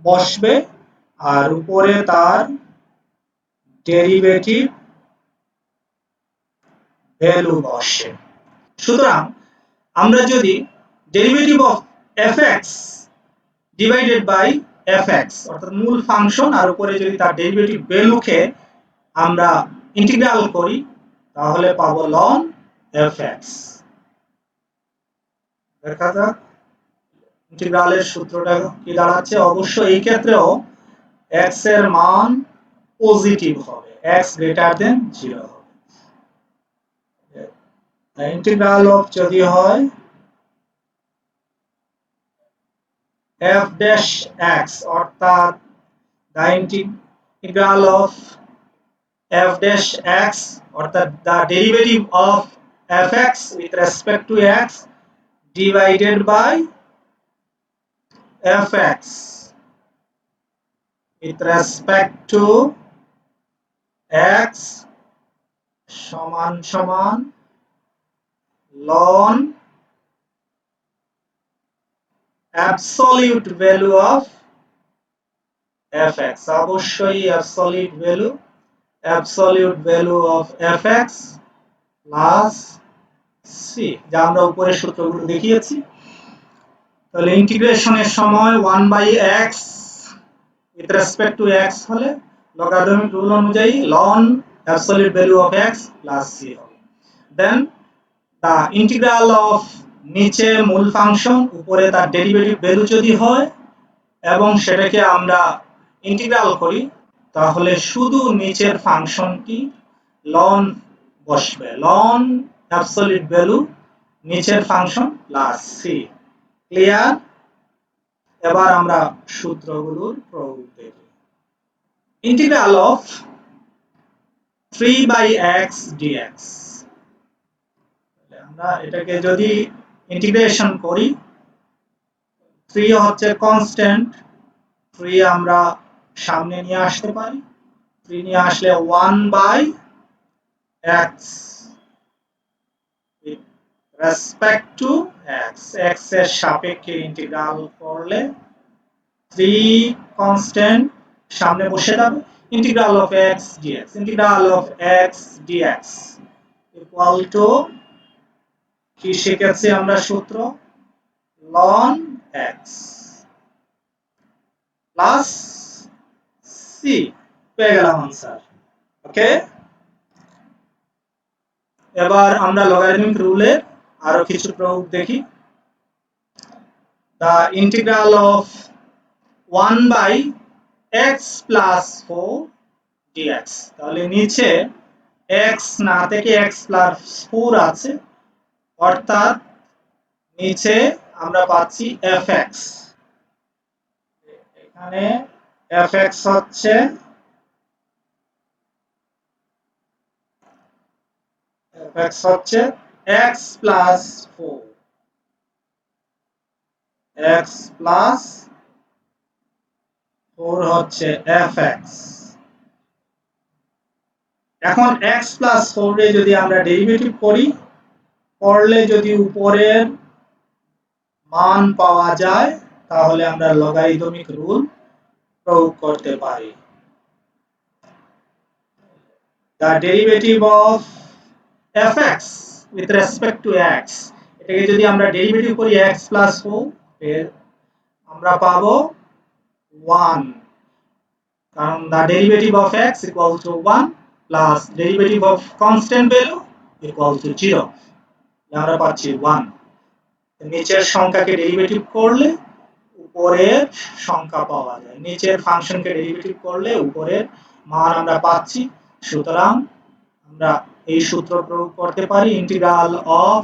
Speaker 1: বসবে আর উপরে তার ডেরিভেটিভ ভ্যালু বসে। সুতরাং আমরা যদি derivative of fx divided by fx অর্থাৎ মূল ফাংশন আর উপরে যদি তার ডেরিভেটিভ ভ্যালুকে আমরা ইন্টিগ্রাল করি তাহলে পাবো ln fx। দেখা যাক ইন্টিগ্রালের সূত্রটা কি দাঁড়াচ্ছে। অবশ্যই এই ক্ষেত্রেও x এর মান পজিটিভ হবে, x গ্রেটার দেন 0 হবে। ইন্টিগ্রাল অফ যদি হয় f dash x, অর্থাৎ the integral of f dash x অর্থাৎ the derivative of fx with respect to x divided by fx with respect to x সমান সমান ln absolute value of fx, অবশ্যই absolute value of fx plus c, যা আমরা উপরের সূত্রগুলো দেখিয়েছি। তাহলে ইন্টিগ্রেশনের সময় 1 by x with respect to x হলে লগারিদমিক রুল অনুযায়ী ln absolute value of x plus c হবে। দেন the integral of নিচে মূল ফাংশন উপরে তার ডেরিভেটিভ ভ্যালু যদি হয় এবং সেটাকে আমরা ইন্টিগ্রাল করি তাহলে শুধু নিচের ফাংশনটি ln বসবে, ln absolute value নিচের ফাংশন প্লাস c। ক্লিয়ার? এবার আমরা সূত্রগুলোর প্রয়োগ দেখি। Integral of 3 by x dx, আমরা এটাকে যদি ইন্টিগ্রেশন করি 3 হচ্ছে কনস্ট্যান্ট, 3 আমরা সামনে নিয়ে আসতে পারি, 3 নিয়ে আসলে 1 by x with respect to x, x এর সাপেক্ষে ইন্টিগ্রাল করলে 3 কনস্ট্যান্ট সামনে বসে যাবে, integral of x dx, integral of x dx equal to কি শিখেছি আমরা সূত্র, ln x plus c, পেয়ে গেলাম आंसर। ওকে, এবার আমরা লগারিদমিক রুলের আরো কিছু প্রয়োগ দেখি। the integral of 1 by x plus 4 dx, তাহলে নিচে x না থেকে x plus 4 আছে, অর্থাৎ নিচে আমরা পাচ্ছি fx, এখানে fx হচ্ছে x plus 4, x plus 4 হচ্ছে fx। এখন x plus 4 এ যদি আমরা ডেরিভেটিভ করি, করলে যদি উপরের মান পাওয়া যায় তাহলে আমরা লগারিদমিক রুল প্রয়োগ করতে পারি। the derivative of fx with respect to x, এটাকে যদি আমরা ডেরিভেটিভ করি x plus 4 এর আমরা পাবো 1, কারণ the derivative of x equals to 1 plus derivative of constant value equal to 0, আমরা পাচ্ছি 1। নিচের সংখ্যাকে ডেরিভেটিভ করলে উপরের সংখ্যা পাওয়া যায়, নিচের ফাংশনকে ডেরিভেটিভ করলে উপরের মান আমরা পাচ্ছি। সুতরাং আমরা এই সূত্র প্রয়োগ করতে পারি, integral of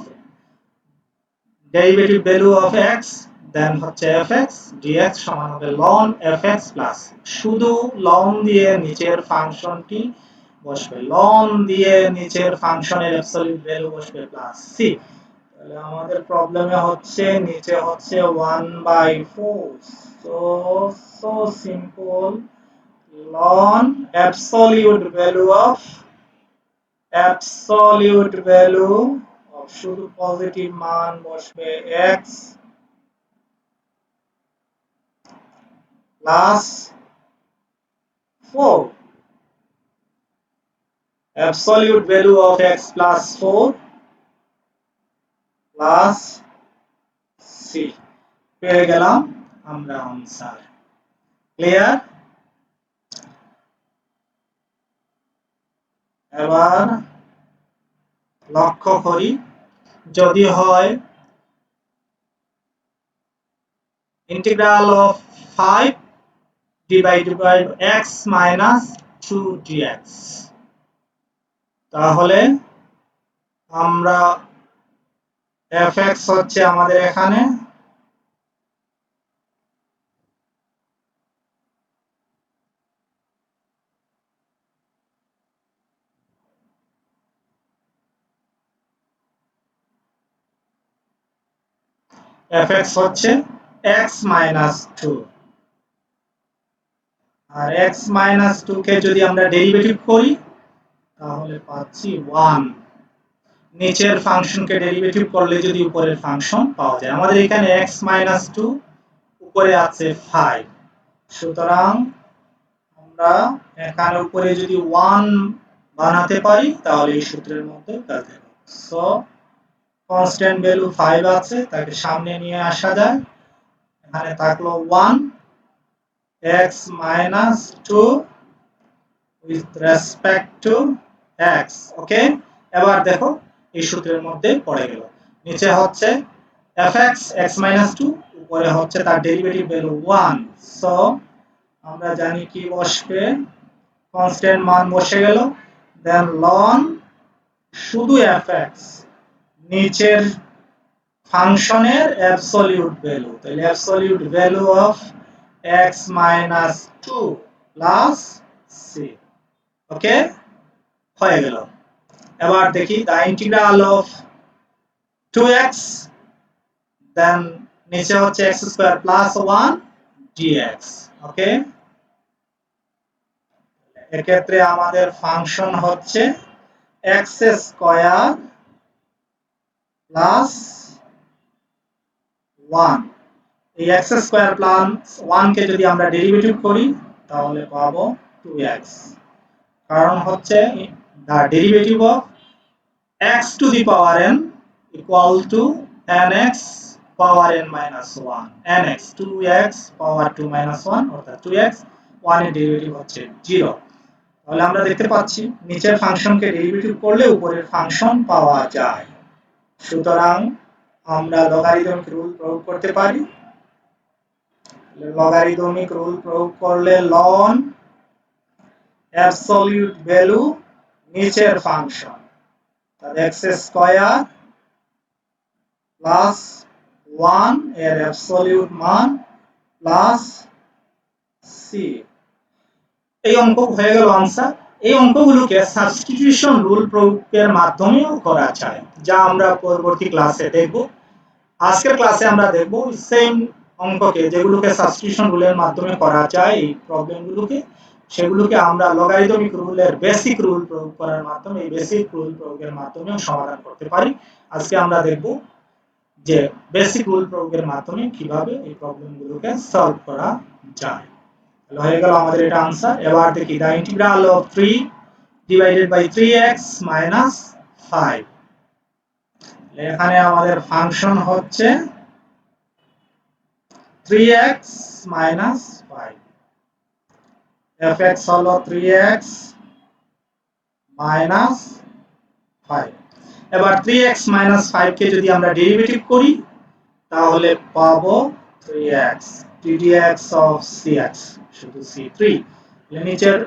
Speaker 1: derivative value of x দেন হচ্ছে fx dx সমান হবে ln fx প্লাস, শুধু ln দিয়ে নিচের ফাংশনটি বসবে, ln দিয়ে নিচের ফাংশনের অ্যাবসলিউট ভ্যালু বসবে প্লাস c। তাহলে আমাদের প্রবলেমে হচ্ছে নিচে হচ্ছে 1/4, so simple, ln absolute value of শুধু পজিটিভ মান বসবে x plus 4, absolute value of x plus 4 plus c, পেয়ে গেলাম আমরা আনসার। ক্লিয়ার? এবার লক্ষ্য করি, যদি হয় integral of 5 divided by x minus 2 dx, তাহলে আমরা fx হচ্ছে আমাদের এখানে fx হচ্ছে x minus 2, আর x minus 2 কে যদি আমরা ডেরিভেটিভ করি তাহলে পাচ্ছি 1। নিচের ফাংশনকে ডেরিভেটিভ করলে যদি উপরের ফাংশন পাওয়া যায়, আমাদের এখানে x minus 2, উপরে আছে 5, সুতরাং আমরা এখানে উপরে যদি 1 বানাতে পারি তাহলে এই সূত্রের মধ্যে কাজে হবে। সো কনস্ট্যান্ট ভ্যালু 5 আছে, তাকে সামনে নিয়ে আসা যায়, এখানে থাকলো 1 x minus 2 with respect to x, ওকে। এবার দেখো এই সূত্রের মধ্যে পড়ে গেল, নিচে হচ্ছে fx x minus 2, উপরে হচ্ছে তার ডেরিভেটিভ ভ্যালু 1, সো আমরা জানি কি বসবে, কনস্ট্যান্ট মান বসে গেল, দেন ln শুধু fx নিচের ফাংশনের অ্যাবসলিউট ভ্যালু, তাহলে absolute value of x minus 2 plus c, ওকে, হয়ে গেল। এবার দেখি দ্য ইন্টিগ্রাল অফ 2x দেন নিচে হচ্ছে x স্কয়ার প্লাস 1 dx, ওকে। এক্ষেত্রে আমাদের ফাংশন হচ্ছে x স্কয়ার প্লাস 1, এই x স্কয়ার প্লাস 1 কে যদি আমরা ডেরিভেটিভ করি তাহলে পাবো 2x, কারণ হচ্ছে the derivative of x to the power n equal to nx power n minus 1, nx 2x power 2 minus 1 অর্থাৎ 2x, 1 এর ডেরিভেটিভ হচ্ছে 0। তাহলে আমরা দেখতে পাচ্ছি নিচের ফাংশনকে ডেরিভেটিভ করলে উপরের ফাংশন পাওয়া যায়, সুতরাং আমরা লগারিদমিক রুল প্রয়োগ করতে পারি। লগারিদমিক রুল প্রয়োগ করলে ln অ্যাবসলিউট ভ্যালু নিচের ফাংশন, তাহলে x স্কয়ার প্লাস 1 এর অ্যাবসলিউট মান প্লাস c, এই অঙ্ক হয়ে গেল আনসার। এই অঙ্কগুলোকে সাবস্টিটিউশন রুল প্রয়োগের মাধ্যমেও করা যায়, যা আমরা পরবর্তী ক্লাসে দেখব। আজকের ক্লাসে আমরা দেখব সেম অঙ্ককে যেগুলোকে সাবস্টিটিউশন রুলের মাধ্যমে করা যায়, এই প্রবলেমগুলোকে, সেগুলোকে আমরা লগারিদমিক রুলের বেসিক রুল প্রয়োগ করার মাধ্যমে, এই বেসিক রুল প্রয়োগের মাধ্যমে সমাধান করতে পারি। আজকে আমরা দেখব যে বেসিক রুল প্রয়োগের মাধ্যমে কিভাবে এই প্রবলেমগুলোকে সলভ করা যায়। তাহলে হয়ে গেল আমাদের এটা आंसर। এবার দেখি the integral of 3 divided by 3x minus 5, এখানে আমাদের ফাংশন হচ্ছে 3x minus 5, fx হলো 3x minus 5। এবার 3x মাইনাস 5 কে যদি আমরা ডেরিভেটিভ করি তাহলে পাবো 3x ddx of cx শুধু c3 নিচের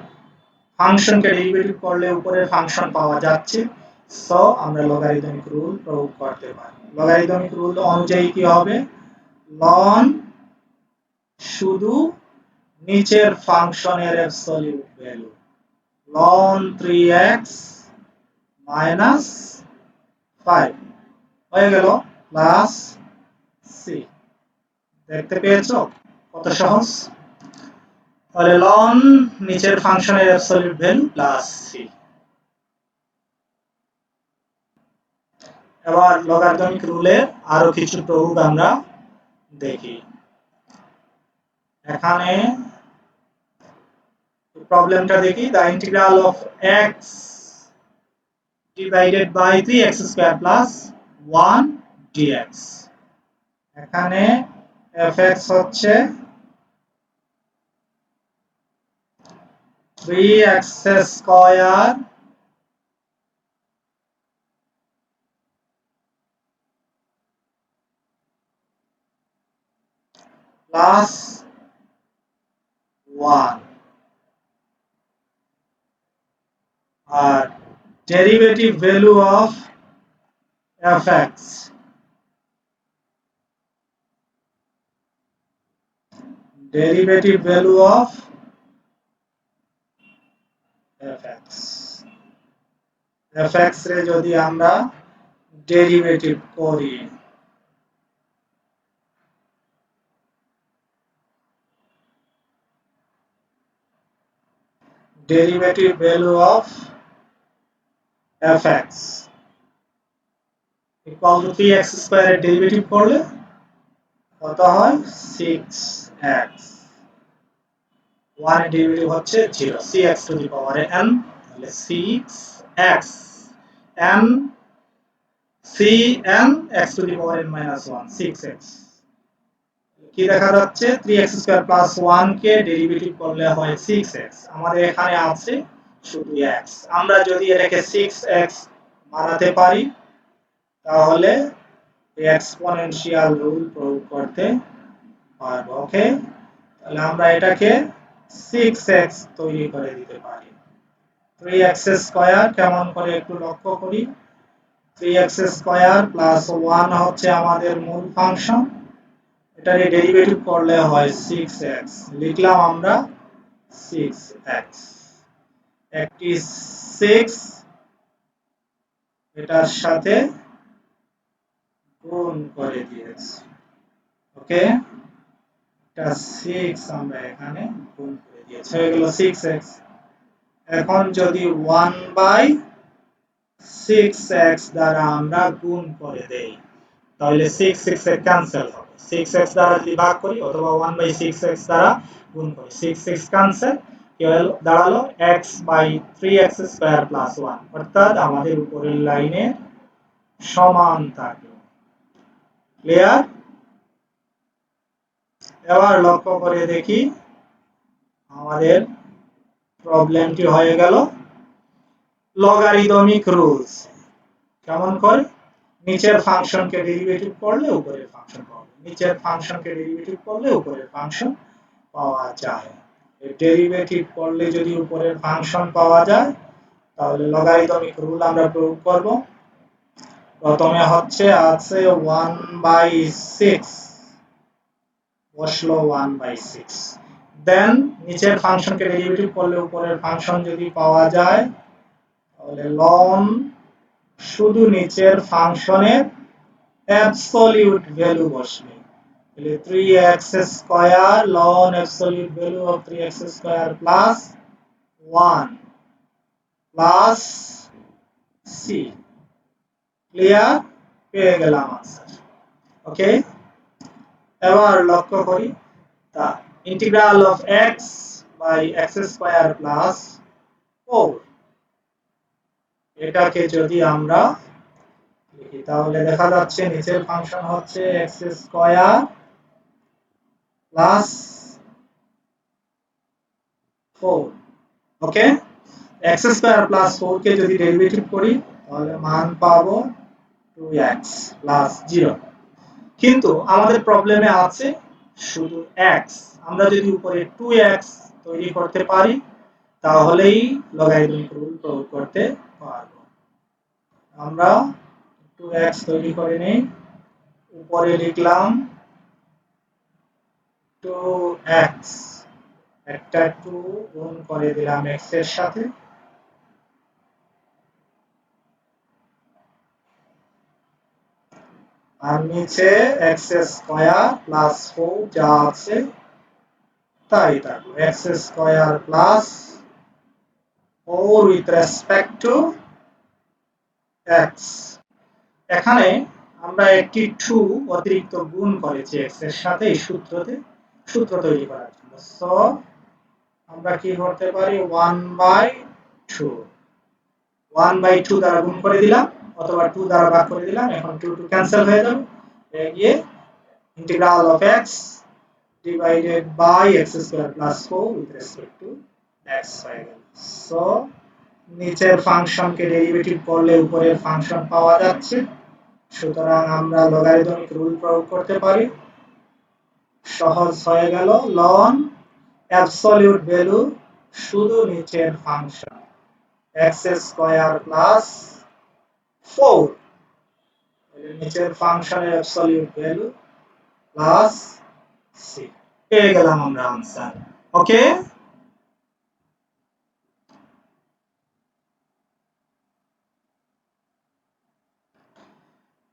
Speaker 1: ফাংশনকে ডেরিভেটিভ করলে উপরের ফাংশন পাওয়া যাচ্ছে সো আমরা লগারিদমিক রুল প্রয়োগ করতে পারি লগারিদমিক রুল অনুযায়ী কি হবে ln শুধু নিচের ফাংশনের absolute value ln 3x minus 5 হয়ে গেল প্লাস c দেখতে পেয়েছো কত সহজ তাহলে ln নিচের ফাংশনের অ্যাবসলিউট ভ্যালু প্লাস c এবার লগারিদমিক রুলের আরো কিছু প্রয়োগ আমরা দেখি এখানে প্রবলেমটা দেখি the integral of x divided by 3x square plus 1 dx এখানে fx হচ্ছে 3x square plus 1 R derivative value of fx derivative value of fx fx রে যদি আমরা ডেরিভেটিভ করি derivative value of fx equal to 3x square এর derivative করলে কত হয় 6x 1 এর ডেরিভেটিভ হচ্ছে 0 cx two the power n তাহলে 6x n cn x two the power n minus 1 6x কি দেখা যাচ্ছে 3x স্কয়ার প্লাস 1 কে ডেরিভেটিভ করলে হয় 6x আমাদের এখানে আছে শুধু x আমরা যদি এটাকে 6x বানাতে পারি তাহলে এক্সপোনেনশিয়াল রুল প্রয়োগ করতে পারবো ওকে তাহলে আমরা এটাকে 6x তৈরি করে দিতে পারি 3x স্কয়ার কেমন করে একটু লক্ষ্য করি 3x স্কয়ার প্লাস 1 হচ্ছে আমাদের মূল ফাংশন এটারে ডেরিভেটিভ করলে হয় 6x লিখলাম আমরা 6x একটি 6 এটার সাথে গুণ করে দিয়েছি ওকে এটা 6 আমরা এখানে গুণ করে দিয়েছি হয়ে গেল 6x এখন যদি 1/6x দ্বারা আমরা গুণ করে দেই তাহলে 6 6 এর ক্যান্সেল হবে 6x দ্বারা যদি ভাগ করি অথবা 1/6x দ্বারা গুণ করি 6 ক্যান্সেল কি হলো দাঁড়ালো x/3x স্কয়ার প্লাস 1 অর্থাৎ আমাদের উপরের লাইনে সমান থাকে ক্লিয়ার এবার লক্ষ্য করে দেখি আমাদের প্রবলেমটি হয়ে গেল লগারিদমিক রুলস কেমন করে নিচের ফাংশনকে ডেরিভেটিভ করলে উপরের ফাংশন পাওয়া যায় নিচের ফাংশনকে ডেরিভেটিভ করলে উপরের ফাংশন পাওয়া যায় এই ডেরিভেটিভ করলে যদি উপরের ফাংশন পাওয়া যায় তাহলে লগারিদমিক রুল আমরা প্রয়োগ করব প্রথমে হচ্ছে আছে 1/6 বসলো 1/6 দেন নিচের ফাংশনকে ডেরিভেটিভ করলে উপরের ফাংশন যদি পাওয়া যায় তাহলে ln শুধু নিচের ফাংশনের অ্যাবসলিউট ভ্যালু বসবে তাহলে 3x square ln absolute value of 3x square plus 1 plus c clear পেয়ে গেলাম आंसर ওকে এবার লক্ষ্য করি তা integral of x by x square plus 4 এটাকে যদি আমরা লিখি তাহলে দেখা যাচ্ছে নিচের ফাংশন হচ্ছে x স্কয়ার প্লাস 4 ওকে x স্কয়ার প্লাস 4 কে যদি ডেরিভেটিভ করি তাহলে মান পাবো 2x প্লাস 0। কিন্তু আমাদের প্রবলেমে আছে শুধু x। আমরা যদি উপরে 2x তৈরি করতে পারি তাহলেই লগারিদমিক রুল প্রয়োগ করতে পারবো। আমরা 2x তৈরি করে নেই, উপরে লিখলাম 2x, একটা 2 গুণ করে দিলাম x এর সাথে, আর নিচে x স্কয়ার প্লাস 4 যা আছে তাই থাকবে, x square plus 4 with respect to x। এখানে আমরা একটি 2 অতিরিক্ত গুণ করেছি x এর সাথে এই সূত্র তৈরি করার জন্য। সো আমরা কি করতে পারি 1/2, 1/2 দ্বারা গুণ করে দিলাম অথবা 2 দ্বারা ভাগ করে দিলাম। এখন 2 2 ক্যান্সেল হয়ে যাবে, গিয়ে integral of x divided by x square plus 4 with respect to x হয়ে গেল। সো নিচের ফাংশনকে ডেরিভেটিভ করলে উপরের ফাংশন পাওয়া যাচ্ছে, সুতরাং আমরা লগারিদমিক রুল প্রয়োগ করতে পারি। সহজ হয়ে গেল, লন অ্যাবসলিউট ভ্যালু শুধু নিচের ফাংশন x স্কয়ার প্লাস 4, নিচের ফাংশনের অ্যাবসলিউট ভ্যালু প্লাস c, পেয়ে গেলাম আমরা आंसर। ওকে,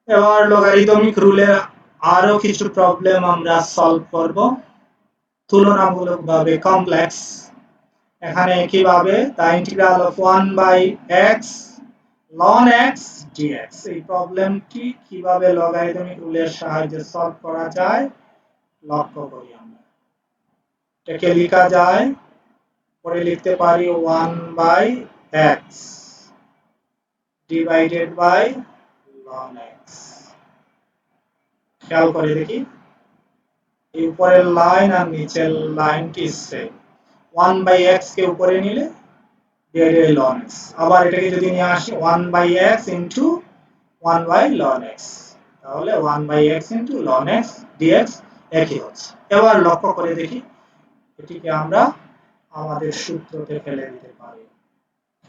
Speaker 1: এবার লগারিদমিক রুলের আরো কিছু প্রবলেম আমরা সলভ করব, তুলনামূলকভাবে কমপ্লেক্স। এখানে কিভাবে the integral of 1/x ln x dx, এই প্রবলেমটি কিভাবে লগারিদমিক রুলের সাহায্যে সলভ করা যায় লক্ষ্য করি। আমরা এটাকে লেখা যায়, পরে লিখতে পারি 1/x divided by ln x। খেয়াল করে দেখি, এই উপরের লাইন আর নিচের লাইনটি সেম। 1/x কে উপরে নিলে divided by ln x, আবার এটাকে যদি নিয়ে আসি 1/x into 1/ln x, তাহলে 1/x into ln x dx একই হচ্ছে। এবার লক্ষ্য করে দেখি, এটিকে আমরা আমাদের সূত্রতে ফেলে দিতে পারি।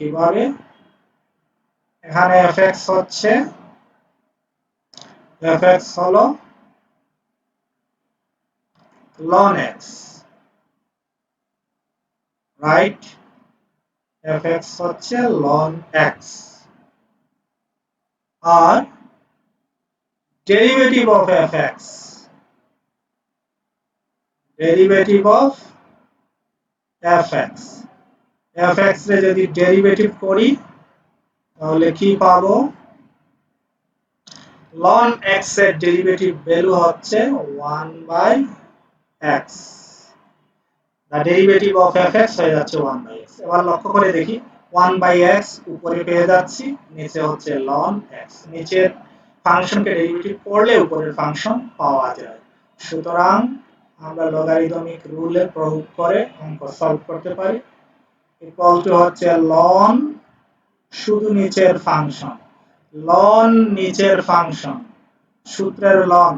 Speaker 1: কিভাবে? এখানে fx হচ্ছে, fx হলো ln x, রাইট? fx হচ্ছে ln x, আর derivative of fx, derivative of fx, fx রে যদি ডেরিভেটিভ করি তাহলে কি পাবো? ln x এর ডেরিভেটিভ ভ্যালু হচ্ছে 1/x, the derivative of fx হয়ে যাচ্ছে 1/x। এবার লক্ষ্য করে দেখি 1/x উপরে পেয়ে যাচ্ছি, নিচে হচ্ছে ln x, নিচের ফাংশনকে ডেরিভেটিভ করলে উপরের ফাংশন পাওয়া যায়। সুতরাং আমরা লগারিদমিক রুলে প্রয়োগ করে অঙ্ক সলভ করতে পারি। ইকুয়াল টু হচ্ছে ln শুধু নিচের ফাংশন, ln নিচের ফাংশন সূত্রের ln,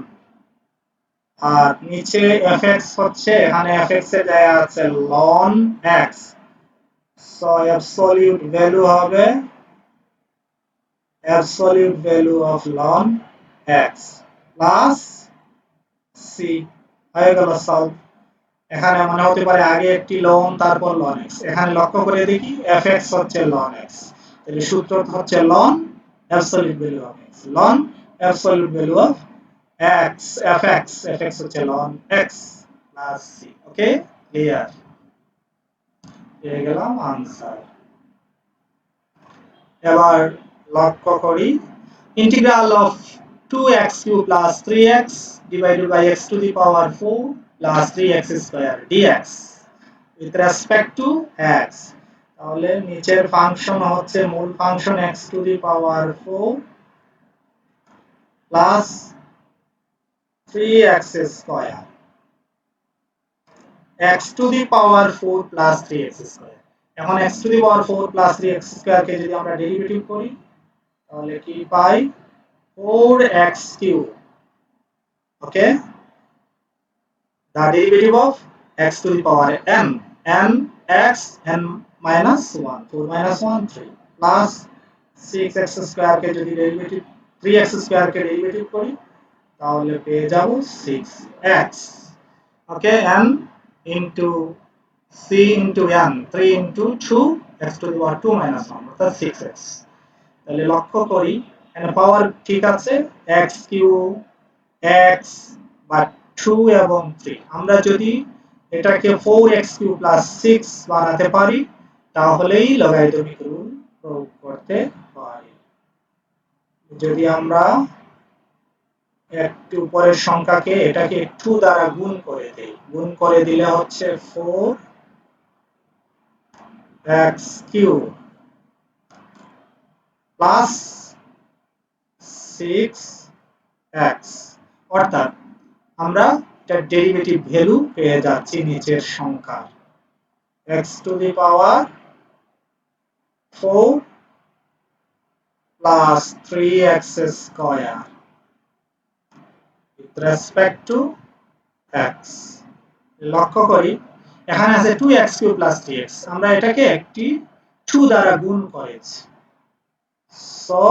Speaker 1: আর নিচে fx হচ্ছে, এখানে fx এর জায়গায় আছে ln x, so absolute value হবে absolute value of ln x plus c, হয়ে গেল সলভ। এখানে মনে হতে পারে আগে একটি ln তারপর ln x, এখানে লক্ষ্য করে দেখি fx হচ্ছে ln x, তাহলে সূত্র হচ্ছে ln absolute value of x, ln absolute value of x, fx হচ্ছে ln x প্লাস c। ওকে, ক্লিয়ার, পেয়ে গেলাম आंसर। এবার লক্ষ্য করি, integral of 2x³ plus 3x divided by x to the power 4 plus 3x square dx with respect to x, তাহলে নিচের function হচ্ছে মূল function x to the power 4 plus 3x square, x to the power 4 plus 3x square। এখন x to the power 4 plus 3x square কে যদি আমরা derivative করি তাহলে কি পাই 4x cube okay the derivative of x to the power n n x n minus 1 4 minus 1 3 plus 6x square কে যদি derivative 3x square কে derivative করি তাহলে পেয়ে যাব 6x okay n into c into n 3 into 2 x to the power 2 minus 1 অর্থাৎ 6x তাহলে লক্ষ্য করি এখানে পাওয়ার ঠিক আছে x কিউব x বা 2 এবং 3 আমরা যদি এটাকে 4x কিউব প্লাস 6 বানাতে পারি তাহলেই লগারিদমিক রুল প্রয়োগ করতে পারি যদি আমরা একটু উপরের সংখ্যাকে এটাকে 2 দ্বারা গুণ করে দেই গুণ করে দিলে হচ্ছে 4x কিউব প্লাস 6x অর্থাৎ আমরা এটার ডেরিভেটিভ ভ্যালু পেয়ে যাচ্ছি নিচের সংখ্যার x to the power 4 plus 3x square with respect to x লক্ষ্য করি এখানে আছে 2x কিউব প্লাস 3x আমরা এটাকে একটি 2 দ্বারা গুণ করেছি সো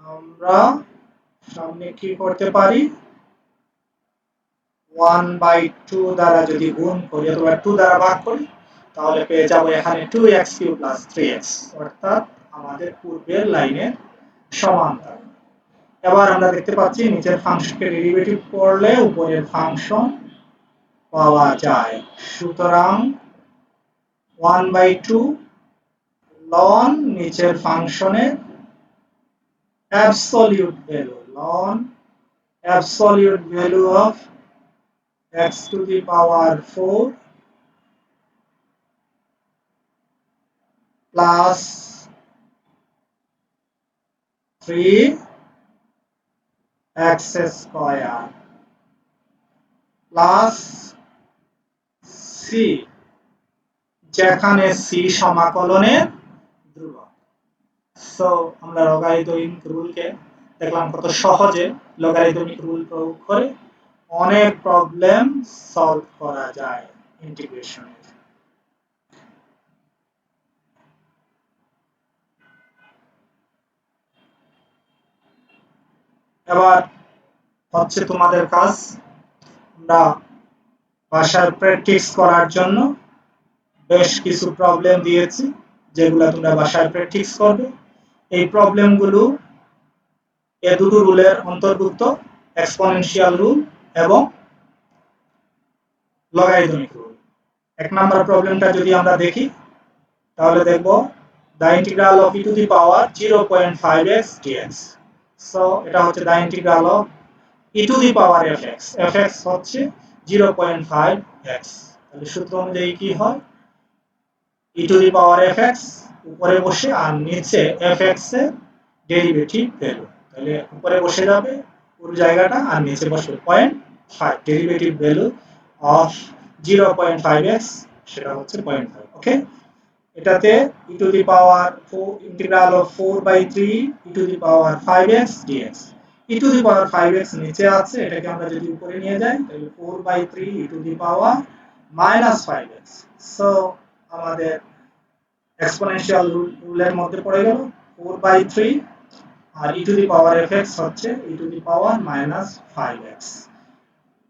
Speaker 1: আমরা সামনে কি করতে পারি 1/2 দ্বারা যদি গুণ করি অথবা 2 দ্বারা ভাগ করি তাহলে পেয়ে যাব এখানে 2x কিউব প্লাস 3x অর্থাৎ আমাদের পূর্বের লাইনের সমান্তরাল এবার আমরা দেখতে পাচ্ছি নিচের ফাংশনকে ডেরিভেটিভ করলে উপরের ফাংশন পাওয়া যায় সুতরাং 1/2 ln নিচের ফাংশনের absolute value ln absolute value of x to the power 4 plus 3x square plus c যেখানে c সমাকলনের ধ্রুবক সো আমরা লগারিদমিক রুলকে দেখলাম কত সহজে লগারিদমিক রুল প্রয়োগ করে অনেক প্রবলেম সলভ করা যায় ইন্টিগ্রেশনের এবার হচ্ছে তোমাদের কাজ আমরা বাসায় প্র্যাকটিস করার জন্য বেশ কিছু প্রবলেম দিয়েছি যেগুলো তোমরা বাসায় প্র্যাকটিস করবে এই প্রবলেমগুলো এ দুটো রুলের অন্তর্ভুক্ত এক্সপোনেনশিয়াল রুল এবং লগারিদমিক রুল এক নাম্বার প্রবলেমটা যদি আমরা দেখি তাহলে দেখব the integral of e to the power 0.5x dx so এটা হচ্ছে the integral of e to the power fx fx হচ্ছে 0.5x তাহলে সূত্র অনুযায়ী কি হয় e to the power fx উপরে বসে আর নিচে fx এর ডেরিভেটিভ ভ্যালু তাহলে উপরে বসে যাবে পুরো জায়গাটা আর নিচে বসবে 0.5 ডেরিভেটিভ ভ্যালু অফ 0.5x সেটা হচ্ছে 0.5 ওকে এটাতে e to the power 4 integral of 4/3 e to the power 5x dx e to the power 5x নিচে আছে এটাকে আমরা যদি উপরে নিয়ে যাই তাহলে 4/3 e to the power -5x so আমাদের এক্সপোনেনশিয়াল রুলের মধ্যে পড়ে গেল 4/3 আর e to the power fx হচ্ছে e to the power -5x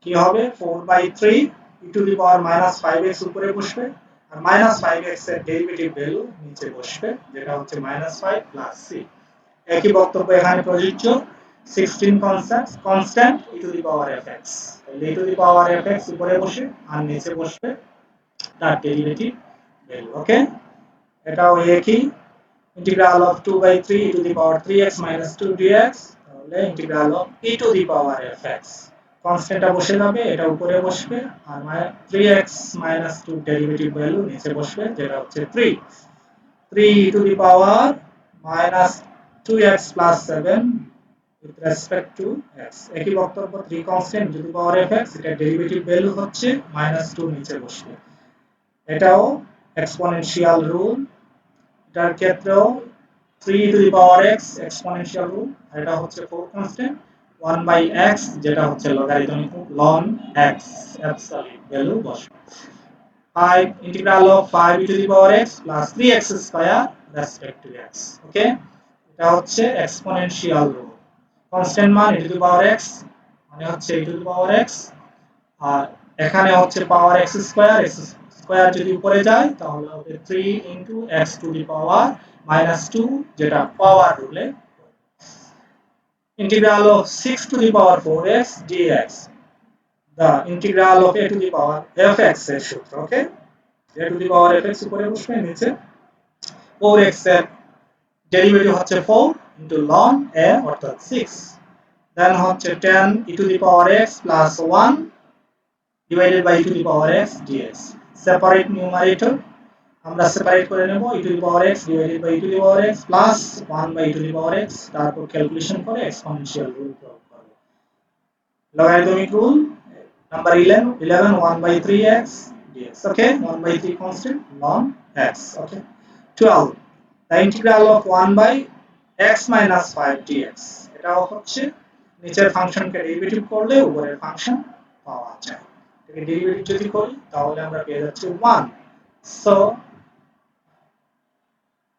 Speaker 1: কি হবে 4/3 e to the power -5x উপরে বসবে আর -5x এর ডেরিভেটিভ ভ্যালু নিচে বসবে যেটা হচ্ছে -5 + c একই বক্তব্য এখানে প্রযোজ্য 16 constant e to the power fx তাহলে e to the power fx উপরে বসে আর নিচে বসবে তার ডেরিভেটিভ ভ্যালু ওকে এটাও একই integral of 2/3 e to the power 3x - 2 dx তাহলে integral of e to the power fx কনস্ট্যান্টটা বসে যাবে এটা উপরে বসবে আর 3x - 2 ডেরিভেটিভ ভ্যালু নিচে বসবে যেটা হচ্ছে 3 e to the power -2x + 7 with respect to x একই বক্তব্য 3 constant e to the power fx এটা ডেরিভেটিভ ভ্যালু হচ্ছে -2 নিচে বসবে এটাও এক্সপোনেনশিয়াল রুল এটার ক্ষেত্রেও 3 to the power x exponential rule, এটা হচ্ছে 4 constant, 1 by x যেটা হচ্ছে logarithmic ln x absolute value বসবে, 5 integral of 5 e to the power x plus 3x square respect to x, ওকে, এটা হচ্ছে exponential rule, constant মান e to the power x মানে হচ্ছে e to the power x, আর এখানে হচ্ছে পাওয়ার x square যদি উপরে যায় তাহলে হবে 3 into x to the power -2 যেটা পাওয়ার রুলে, integral of 6 to the power 4x dx, the integral of a to the power fx এর সূত্র, ওকে, a to the power fx উপরে বসবে, নিচে 4x এর ডেরিভেটিভ হচ্ছে 4 into ln a অর্থাৎ 6, দেন হচ্ছে 10 e to the power x plus 1 divided by e to the power x dx, separate numerator আমরা সেপারেট করে নেব e to the power x divided by e to the power x plus 1 by e to the power x, তারপর calculation করে exponential rule প্রয়োগ করব, logarithmic rule number 11 1 by 3x dx, okay, 1 by 3 constant ln x, okay, 12 the integral of 1 by x minus 5 dx, এটাও হচ্ছে নিচের ফাংশনকে derivative করলে উপরের ফাংশন পাওয়া যায়, এটাকে ডেরিভেটিভ যদি করি তাহলে আমরা পেয়ে যাচ্ছি 1, সো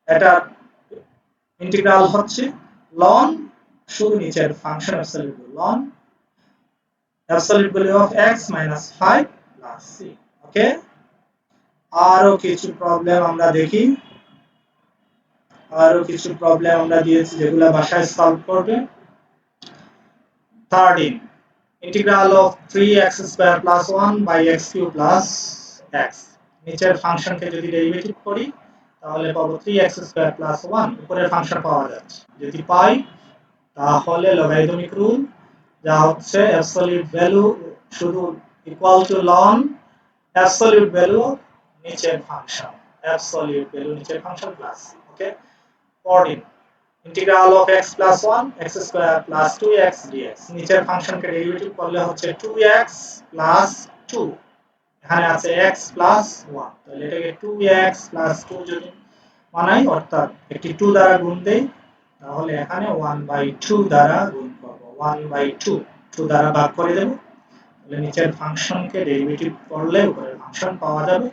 Speaker 1: এটা ইন্টিগ্রাল হচ্ছে ln শুধু নিচের function absolute value of x minus 5 plus c, ওকে, আরো কিছু প্রবলেম আমরা দেখি, আরো কিছু প্রবলেম আমরা দিয়েছি যেগুলো বাসায় সলভ করবে, 13 integral of 3x square plus 1 by x cube plus x, নিচের ফাংশনকে যদি ডেরিভেটিভ করি তাহলে পাবো 3x square plus 1, উপরের ফাংশন পাওয়া যাচ্ছে, যদি পাই তাহলে লগারিদমিক রুল যা হচ্ছে অ্যাবসলিউট ভ্যালু শুধু equal to ln absolute value নিচের ফাংশন, অ্যাবসলিউট ভ্যালু নিচের function plus, okay, 14 integral of x plus 1 x square plus 2x dx, নিচের ফাংশনকে ডেরিভেটিভ করলে হচ্ছে 2x plus 2, এখানে আছে x plus 1, তাহলে এটাকে 2x plus 2 যদি বানাই অর্থাৎ একটি 2 দ্বারা গুণ দেই তাহলে এখানে 1/2 দ্বারা গুণ করব, 1/2 2 দ্বারা ভাগ করে দেব, তাহলে নিচের ফাংশনকে ডেরিভেটিভ করলে উপরের ফাংশন পাওয়া যাবে,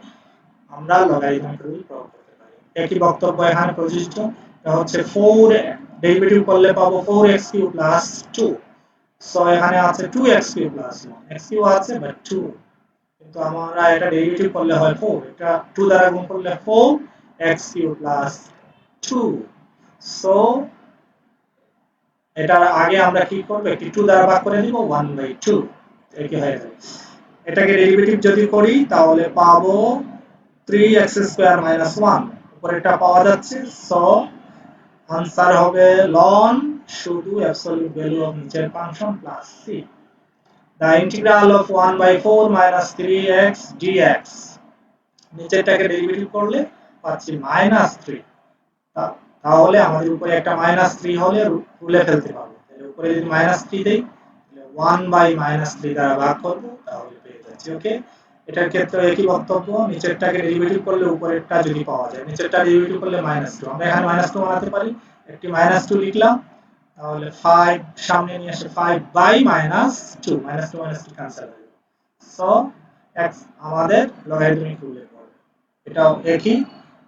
Speaker 1: আমরা লগারিদমিক রুল প্রয়োগ করতে পারি, একই বক্তব্য এখানে প্রযোজ্য, এটা হচ্ছে 4 ডেরিভেটিভ করলে পাবো 4x³ + 2, সো এখানে আছে 2x³ + 1, x³ আছে বাট 2, কিন্তু আমরা এটা ডেরিভেটিভ করলে হয় 4, এটা 2 দ্বারা গুণ করলে 4x³ + 2, সো এটার আগে আমরা কি করব, একটি 2 দ্বারা ভাগ করে দিব 1/2, একই হয়ে যাবে, এটাকে ডেরিভেটিভ যদি করি তাহলে পাবো 3x² - 1, উপরেরটা পাওয়া যাচ্ছে, সো आंसर হবে ln শুধু অ্যাবসলিউট ভ্যালু অফ নিচের function plus c, the integral of 1/4 - 3x dx, নিচেরটাকে ডেরিভেটিভ করলে পাচ্ছি -3, তাহলে আমাদের উপরে একটা -3 হলে রুলে ফেলতে পারবো, তাহলে উপরে যদি -3 দেই তাহলে 1/-3 দ্বারা ভাগ করব তাহলে পেয়ে যাচ্ছি, ওকে, এটার ক্ষেত্রে একই বক্তব্য, নিচেরটাকে ডেরিভেটিভ করলে উপরেরটা যদি পাওয়া যায়, নিচেরটা ডেরিভেটিভ করলে -2, আমরা এখানে -2 বানাতে পারি, একটি -2 লিখলাম, তাহলে 5 সামনে নিয়ে আসে 5/-2, -2 ক্যান্সেল হয়ে যাবে, সো x আমাদের লগারিদমিক রুলে পড়বে, এটাও একই,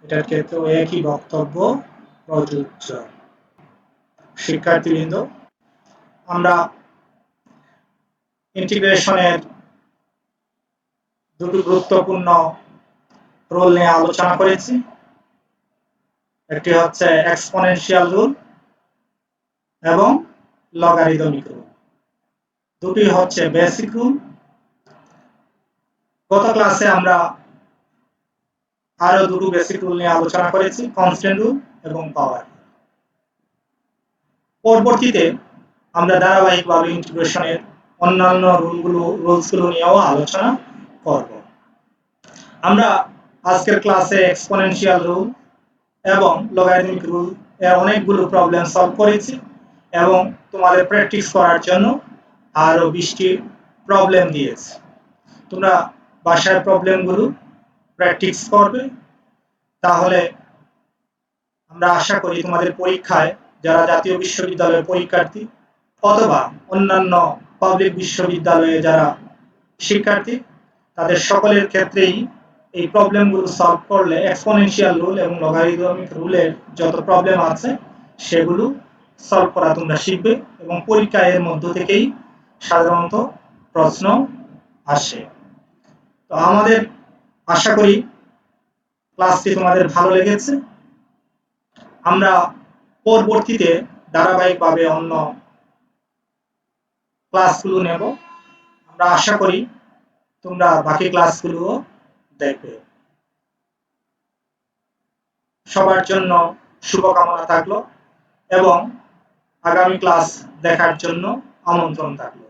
Speaker 1: এটার ক্ষেত্রেও একই বক্তব্য প্রযোজ্য। শিক্ষার্থীবৃন্দ, আমরা ইন্টিগ্রেশনের দুটো গুরুত্বপূর্ণ রুল নিয়ে আলোচনা করেছি, একটি হচ্ছে এক্সপোনেনশিয়াল রুল এবং লগারিদমিক রুল, দুটি হচ্ছে বেসিক রুল। গত ক্লাসে আমরা আরো দুটো বেসিক রুল নিয়ে আলোচনা করেছি, কনস্ট্যান্ট রুল এবং পাওয়ার। পরবর্তীতে আমরা ধারাবাহিকভাবে ইন্টিগ্রেশনের অন্যান্য রুলসগুলো নিয়েও আলোচনা করব। আমরা আজকের ক্লাসে এক্সপোনেনশিয়াল রুল এবং লগারিদমিক রুল এর অনেকগুলো প্রবলেম সলভ করেছি এবং তোমাদের প্র্যাকটিস করার জন্য আরো 20টি প্রবলেম দিয়েছি, তোমরা বাসায় প্রবলেমগুলো প্র্যাকটিস করবে, তাহলে আমরা আশা করি তোমাদের পরীক্ষায় যারা জাতীয় বিশ্ববিদ্যালয়ের পরীক্ষার্থী অথবা অন্যান্য পাবলিক বিশ্ববিদ্যালয়ে যারা শিক্ষার্থী তাদের সকলের ক্ষেত্রেই এই প্রবলেমগুলো সলভ করলে এক্সপোনেনশিয়াল রুল এবং লগারিদমিক রুলের যত প্রবলেম আছে সেগুলো সলভ করা তোমরা শিখবে এবং পরীক্ষায় এর মধ্য থেকেই সাধারণত প্রশ্ন আসে। তো আমাদের আশা করি ক্লাসটি তোমাদের ভালো লেগেছে। আমরা পরবর্তীতে ধারাবাহিকভাবে অন্য ক্লাসগুলো নেব। আমরা আশা করি তোমরা বাকি ক্লাসগুলোও দেখবে। সবার জন্য শুভকামনা থাকলো এবং আগামী ক্লাস দেখার জন্য আমন্ত্রণ থাকলো।